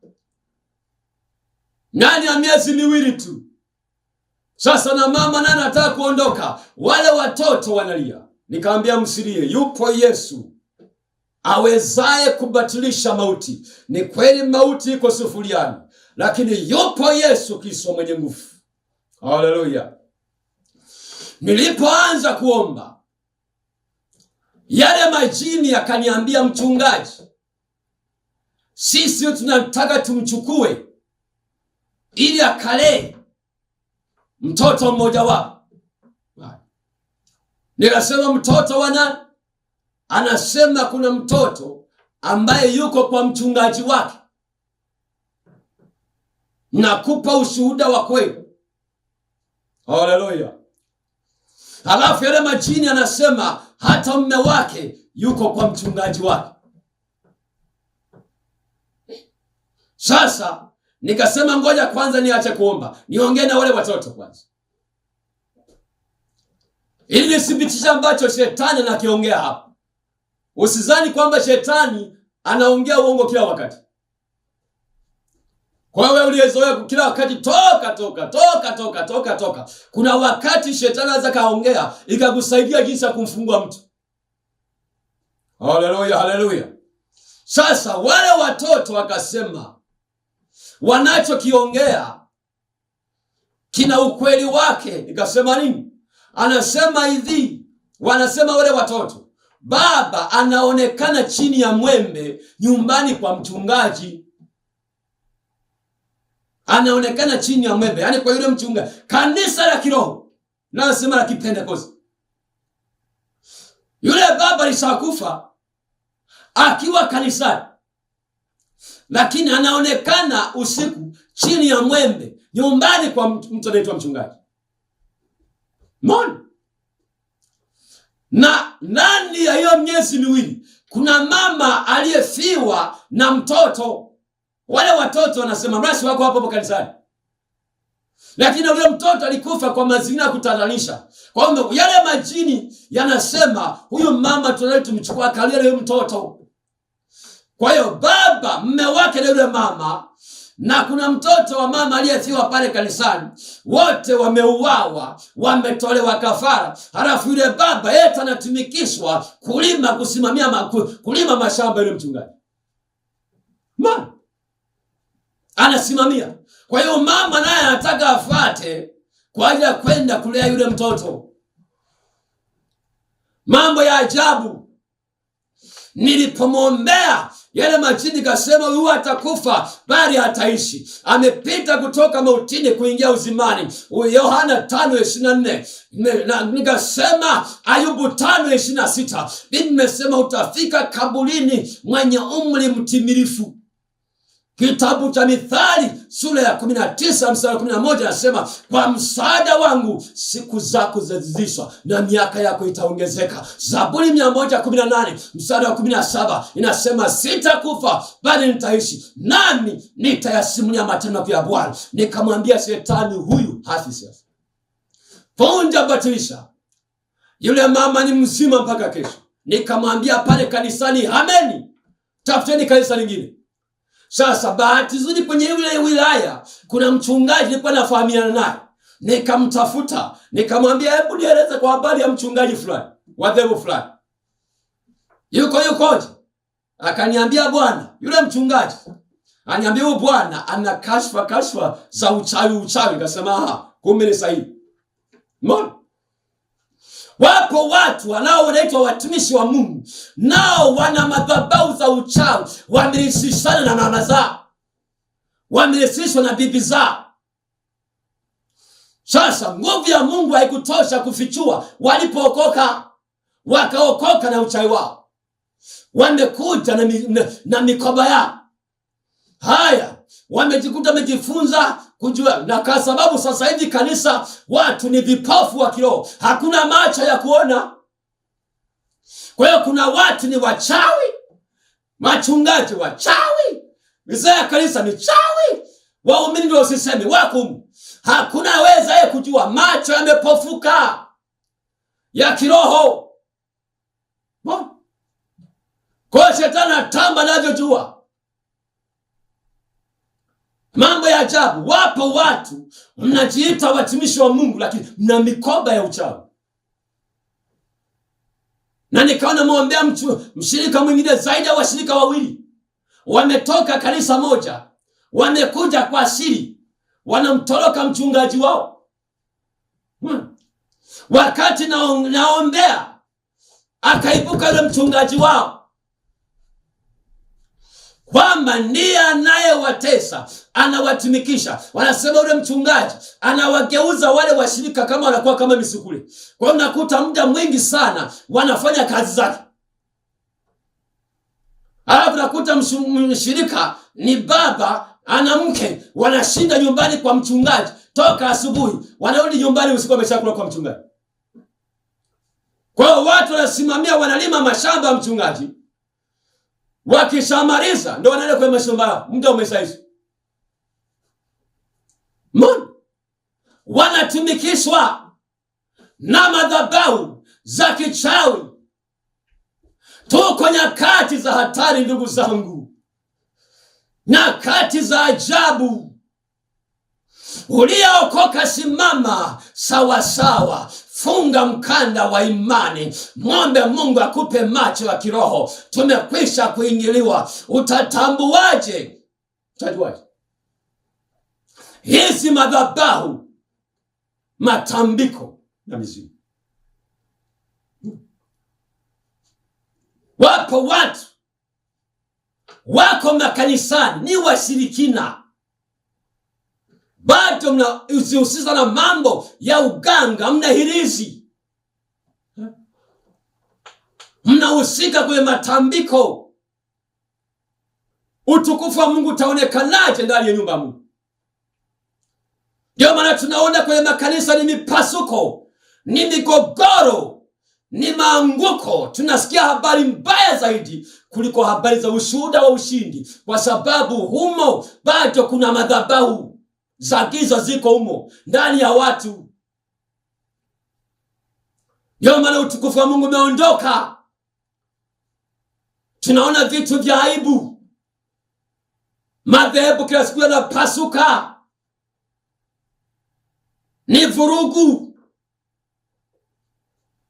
Nani ya miezi miwili tu. Sasa na mama na anataka kuondoka. Wale watoto wanalia. Nikamwambia msilie, yupo Yesu awezaye kubatilisha mauti. Ni kweli mauti iko sufuriani, lakini yupo Yesu Kristo mwenye nguvu. Haleluya. Nilipoanza kuomba, yale majini yakaniambia, mchungaji, sisi tunataka tumchukue ili akalee mtoto mmoja wapo. Nikasema, mtoto wa nani? Anasema kuna mtoto ambaye yuko kwa mchungaji wake. Nakupa ushuhuda wa kweli. Haleluya. Halafu yale majini anasema hata mume wake yuko kwa mchungaji wake. Sasa nikasema ngoja kwanza niache kuomba, niongee na wale watoto kwanza, ili nithibitishe ambacho shetani anakiongea hapa. Usizani kwamba shetani anaongea uongo kila wakati. Kwa wewe uliyezoea kila wakati toka. Kuna wakati shetani anaweza kaongea ikakusaidia jinsi ya kumfungua mtu. Haleluya, haleluya. Sasa wale watoto wakasema wanachokiongea kina ukweli wake. Nikasema nini? Anasema hivi, wanasema wale watoto, baba anaonekana chini ya mwembe nyumbani kwa mchungaji. Anaonekana chini ya mwembe, yani kwa yule mchungaji. Kanisa la kiroho, nasema la Kipentekoste. Yule baba alishakufa akiwa kanisani, lakini anaonekana usiku chini ya mwembe nyumbani kwa mtu anaitwa mchungaji. Mbona? Na ndani ya hiyo miezi miwili kuna mama aliyefiwa na mtoto. Wale watoto wanasema mrasi wako hapo kanisani, lakini yule mtoto alikufa kwa mazingira ya kutatanisha. Kwa hiyo yale majini yanasema huyu mama tunataka tumchukue akalie yule mtoto. Kwa hiyo baba, mme wake na yule mama, na kuna mtoto wa mama aliyefiwa pale kanisani, wote wameuawa, wametolewa kafara. Halafu yule baba yeye anatumikishwa kulima, kusimamia kulima mashamba yule mchungaji. Mama anasimamia. Kwa hiyo mama naye anataka afuate kwa ajili ya kwenda kulea yule mtoto. Mambo ya ajabu. Nilipomwombea yale majini kasema huyu atakufa bali hataishi. Amepita kutoka mautini kuingia uzimani. Yohana 5:24. Nikasema Ayubu 5:26. Mimi nimesema utafika kaburini mwenye umri mtimilifu. Kitabu cha Mithali sura ya 19 mstari 11 nasema kwa msaada wangu siku zako zitazidishwa na miaka yako itaongezeka. Zaburi 118 mstari wa 17 inasema sitakufa bali nitaishi, nami nitayasimulia matendo ya Bwana. Nikamwambia shetani huyu hafi sasa. Vunja batilisha. Yule mama ni mzima mpaka kesho. Nikamwambia pale kanisani hameni, tafuteni kanisa lingine. Sasa bahati nzuri kwenye yule wilaya kuna mchungaji nilikuwa nafahamiana naye. Nikamtafuta, nikamwambia hebu nieleze kwa habari ya mchungaji fulani, wadhehebu fulani. Yukoje? Akaniambia bwana, yule mchungaji aniambia huyu bwana ana kashfa za uchawi. Nikasema kumbe ni sahihi. Mbona? Wapo watu wanaoitwa watumishi wa Mungu, nao wana madhabahu za uchawi, wamerisishana na mama zao, wamerisishwa na bibi zao. Sasa nguvu ya Mungu haikutosha kufichua. Walipookoka, wakaokoka na uchawi wao, wamekuja na mikoba yao. Haya, wamejikuta wamejifunza kujua, na kwa sababu sasa hivi kanisa watu ni vipofu wa kiroho, hakuna macho ya kuona. Kwa hiyo kuna watu ni wachawi, machungaji wachawi, mzee ya kanisa ni chawi, waumini ndio usiseme wako. Hakuna weza yeye kujua, macho yamepofuka ya kiroho. Kwa shetani atamba anavyojua. Mambo ya ajabu. Wapo watu mnajiita watumishi wa Mungu lakini mna mikoba ya uchawi. Na nikaona muombea mshirika mwingine zaidi ya washirika wawili. Wametoka kanisa moja, wamekuja kwa siri, wanamtoroka mchungaji wao. Wakati naombea akaibuka yule mchungaji wao kwamba ndiye anayewatesa, anawatumikisha. Wanasema yule mchungaji anawageuza wale washirika kama wanakuwa kama misukule. Kwa hiyo unakuta muda mwingi sana wanafanya kazi zake. Alafu nakuta mshirika ni baba ana mke, wanashinda nyumbani kwa mchungaji toka asubuhi, wanarudi nyumbani usiku wameshakula kwa mchungaji. Kwa hiyo watu wanasimamia, wanalima mashamba ya mchungaji. Wakishamaliza ndio wanaenda kwa mashamba, muda umeshaisha. Wanatumikishwa na madhabahu za kichawi. Tuko nyakati za hatari ndugu zangu, nyakati za ajabu. Uliokoka simama sawa sawa, funga mkanda wa imani, mwombe Mungu akupe macho ya kiroho. Tumekwisha kuingiliwa. Utatambuaje? Utajuaje? Hizi madhabahu, matambiko na mizimu. Wapo watu wako makanisani ni washirikina, bado mnahusika na mambo ya uganga, mnahirizi, mnahusika kwenye matambiko. Utukufu wa Mungu utaonekanaje ndani ya nyumba ya Mungu? Ndio maana tunaona kwenye makanisa ni mipasuko, ni migogoro, ni maanguko. Tunasikia habari mbaya zaidi kuliko habari za ushuhuda wa ushindi, kwa sababu humo bado kuna madhabahu za giza ziko humo ndani ya watu. Ndio maana utukufu wa Mungu umeondoka. Tunaona vitu vya aibu, madhehebu kila siku yanapasuka, ni vurugu.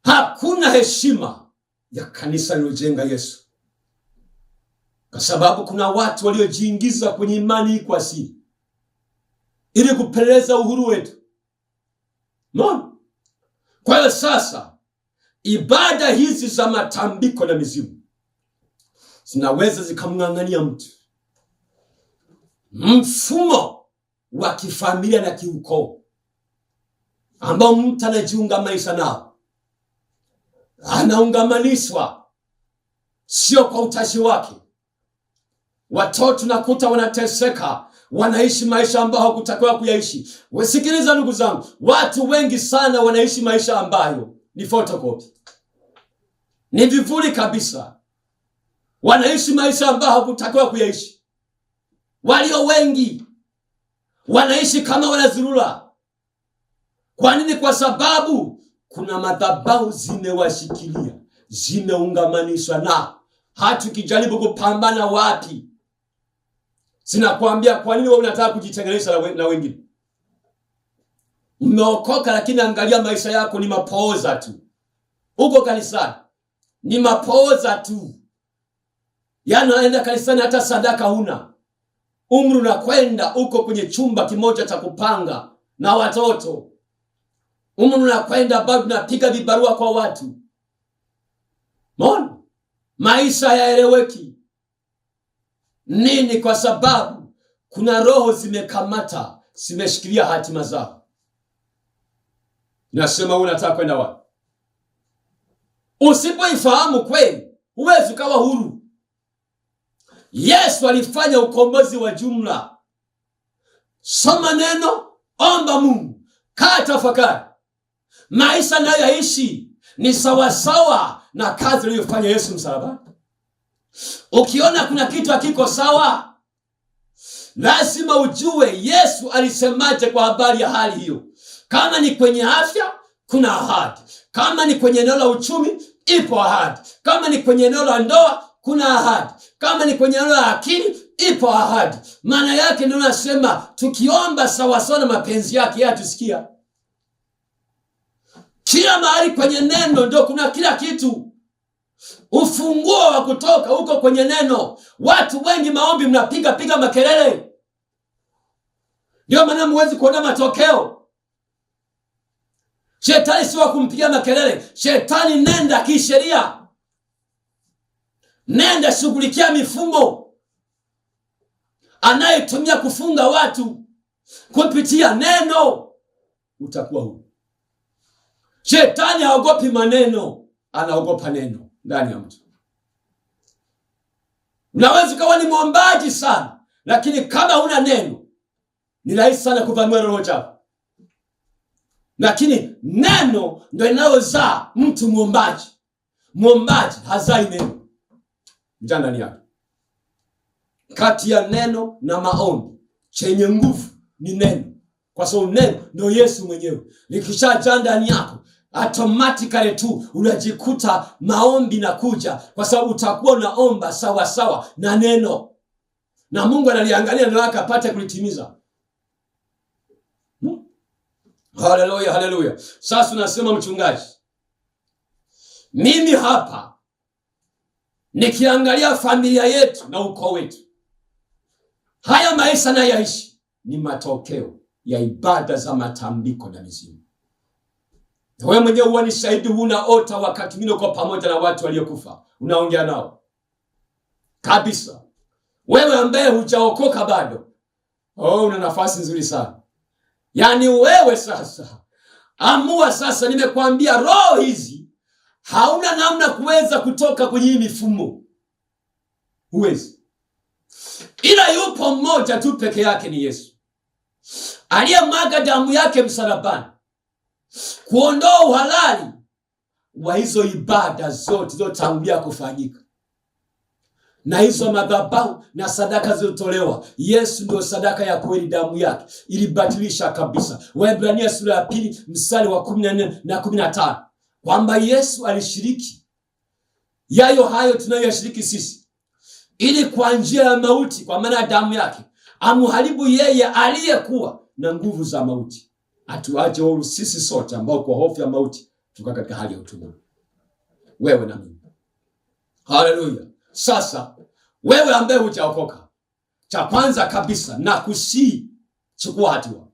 Hakuna heshima ya kanisa lilojenga Yesu, kwa sababu kuna watu waliojiingiza kwenye imani kwa siri ili kupeleza uhuru wetu. No. Kwa hiyo sasa, ibada hizi za matambiko na mizimu zinaweza zikamng'ang'ania mtu mfumo wa kifamilia na kiukoo ambao mtu anajiungamanisha nao. Anaungamanishwa sio kwa utashi wake. Watoto nakuta wanateseka, wanaishi maisha ambayo hawakutakiwa kuyaishi. Wasikiliza ndugu zangu, watu wengi sana wanaishi maisha ambayo ni photocopy, ni vivuli kabisa. Wanaishi maisha ambayo hawakutakiwa kuyaishi. Walio wengi wanaishi kama wanazurura. Kwa nini? Kwa sababu kuna madhabahu zimewashikilia, zimeungamanishwa na hata ukijaribu kupambana wapi, zinakuambia kwa nini wewe unataka kujitenganisha na wengine? Umeokoka, lakini angalia maisha yako ni mapooza tu. Uko kanisani ni mapooza tu. Yaani unaenda kanisani hata sadaka huna. Umri unakwenda, uko kwenye chumba kimoja cha kupanga na watoto. Umri unakwenda, bado unapiga vibarua kwa watu. Mbona maisha yaeleweki? Nini? Kwa sababu kuna roho zimekamata, zimeshikilia hatima zao. Nasema unataka kwenda wapi? Usipoifahamu kweli, huwezi ukawa huru. Yesu alifanya ukombozi wa jumla. Soma neno, omba Mungu, kaa tafakari. Maisha nayoishi ni sawasawa na kazi aliyofanya Yesu msalabani. Ukiona kuna kitu hakiko sawa, lazima ujue Yesu alisemaje kwa habari ya hali hiyo. Kama ni kwenye afya, kuna ahadi. Kama ni kwenye eneo la uchumi, ipo ahadi. Kama ni kwenye eneo la ndoa, kuna ahadi. Kama ni kwenye eneo la akili, ipo ahadi. Maana yake ndio nasema tukiomba sawasawa na mapenzi yake yatusikia. Kila mahali kwenye neno ndio kuna kila kitu. Ufunguo wa kutoka uko kwenye neno. Watu wengi maombi mnapiga makelele, ndio maana muwezi kuona matokeo. Shetani si wa kumpigia makelele. Shetani nenda kisheria, nenda shughulikia mifumo anayetumia kufunga watu kupitia neno, utakuwa huru. Shetani haogopi maneno, anaogopa neno ndani ya mtu. Unaweza kuwa ni mwombaji sana, lakini kama huna neno, ni rahisi sana kuvamiwa roho chafu. Lakini neno ndio linalozaa mtu mwombaji. Mwombaji hazai neno ndani yake. Kati ya neno na maombi, chenye nguvu ni neno, kwa sababu neno ndio Yesu mwenyewe. Likishajaa ndani yako, automatically tu unajikuta maombi na kuja, kwa sababu utakuwa unaomba sawa sawa na neno, na Mungu analiangalia neno lake apate kulitimiza. Haleluya, haleluya. Sasa unasema mchungaji, mimi hapa nikiangalia familia yetu na ukoo wetu, haya maisha nayoishi ni matokeo ya ibada za matambiko na mizimu. Wewe mwenyewe huwa ni shahidi, unaota wakati mwingine uko pamoja na watu waliokufa, unaongea nao kabisa. Wewe ambaye hujaokoka bado, una nafasi nzuri sana. Yaani wewe sasa amua sasa, nimekwambia roho hizi hauna namna kuweza kutoka kwenye hii mifumo. Huwezi. Ila yupo mmoja tu peke yake, ni Yesu aliyemwaga damu yake msalabani kuondoa uhalali wa hizo ibada zote zilizotangulia kufanyika na hizo madhabahu na sadaka zilizotolewa. Yesu ndio sadaka ya kweli, damu yake ilibatilisha kabisa. Waebrania sura ya 2 mstari wa 14 na 15, kwamba Yesu alishiriki yayo hayo tunayoshiriki sisi, ili kwa njia ya mauti, kwa maana ya damu yake, amuharibu yeye aliyekuwa na nguvu za mauti, atuache huru sisi sote ambao kwa hofu ya mauti tuko katika hali ya utumwa, wewe na mimi. Haleluya. Sasa wewe ambaye hujaokoka, cha kwanza kabisa na kusii, chukua hatua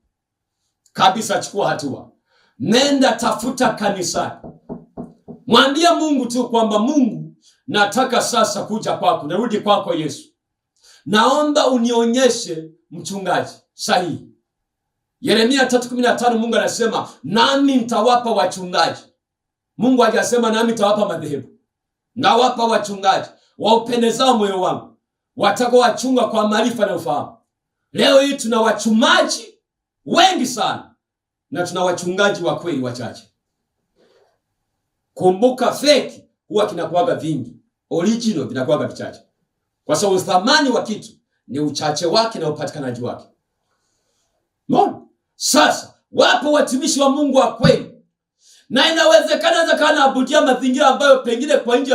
kabisa, chukua hatua. Nenda tafuta kanisani, mwambie Mungu tu kwamba Mungu, nataka sasa kuja kwako, narudi kwako Yesu, naomba unionyeshe mchungaji sahihi. Yeremia 3:15 Mungu anasema nami nitawapa wachungaji. Mungu hajasema nami nitawapa madhehebu, nawapa wachungaji waupendezao moyo wangu, watakao wachunga kwa maarifa na ufahamu. Leo hii tuna wachumaji wengi sana na tuna wachungaji wa kweli wachache. Kumbuka, feki huwa kinakuwaga vingi, original vinakuwaga vichache, kwa sababu thamani wa kitu ni uchache wake na upatikanaji wake. Mbona sasa wapo watumishi wa Mungu wa kweli, na inawezekana zakana abudia mazingira ambayo pengine kwa nje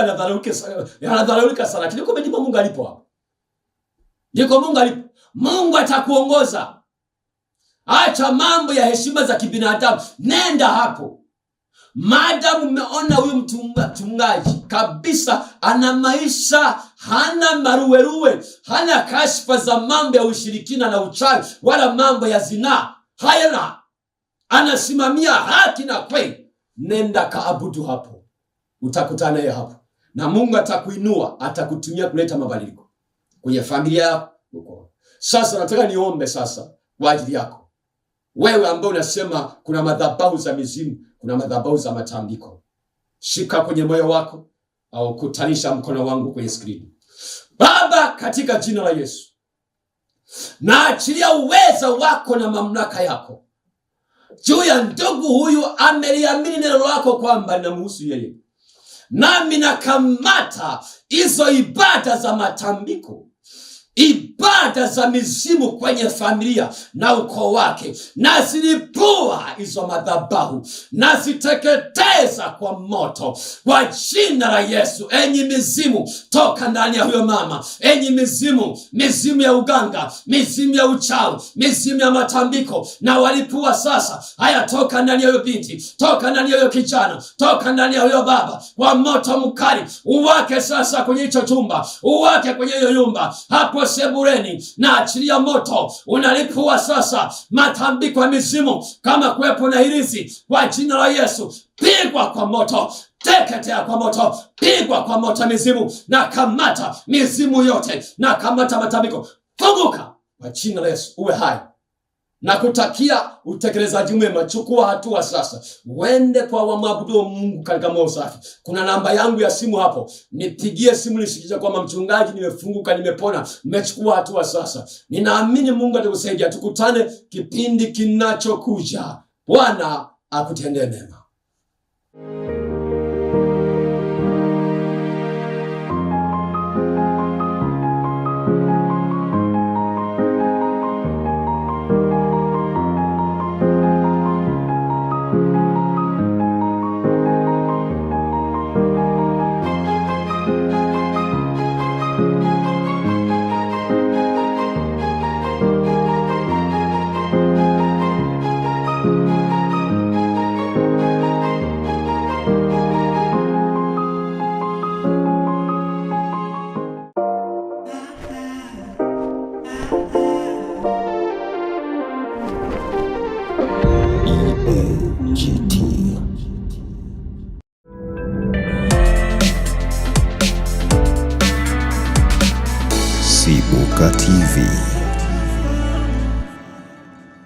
yanadharaulika sana, lakini kwa ndipo Mungu alipo hapo. Ndiko Mungu alipo. Mungu atakuongoza. Acha mambo ya heshima za kibinadamu, nenda hapo. Maadamu umeona huyu mchungaji kabisa ana maisha, hana maruweruwe, hana kashfa za mambo ya ushirikina na uchawi wala mambo ya zinaa, hayana, anasimamia haki na kweli, nenda kaabudu hapo. Utakutana naye hapo, na Mungu atakuinua, atakutumia kuleta mabadiliko kwenye familia yako. Sasa nataka niombe sasa kwa ajili yako wewe ambaye unasema kuna madhabahu za mizimu, kuna madhabahu za matambiko. Shika kwenye moyo wako au kutanisha mkono wangu kwenye skrini. Baba, katika jina la Yesu, naachilia uwezo wako na mamlaka yako juu ya ndugu huyu. Ameliamini neno lako kwamba linamhusu yeye, nami nakamata hizo ibada za matambiko, ibada za mizimu kwenye familia na ukoo wake, nazilipua hizo madhabahu, naziteketeza kwa moto kwa jina la Yesu. Enyi mizimu, toka ndani ya huyo mama. Enyi mizimu, mizimu ya uganga, mizimu ya uchawi, mizimu ya matambiko, na walipua sasa. Haya, toka ndani ya huyo binti, toka ndani ya huyo kijana, toka ndani ya huyo baba kwa moto mkali. Uwake sasa kwenye hicho chumba, uwake kwenye hiyo nyumba hapo sebureni, na achilia moto unalipua sasa matambiko ya mizimu. Kama kuwepo na hirizi, kwa jina la Yesu, pigwa kwa moto, teketea kwa moto, pigwa kwa moto mizimu, na kamata mizimu yote, na kamata matambiko, funguka kwa jina la Yesu. Uwe hai na kutakia utekelezaji mwema. Chukua hatua sasa, wende kwa wamwabudu Mungu katika moyo safi. Kuna namba yangu ya simu hapo, nipigie simu nisikize kwamba mchungaji, nimefunguka, nimepona, nimechukua hatua sasa. Ninaamini Mungu atakusaidia. Tukutane kipindi kinachokuja. Bwana akutendee mema. TV.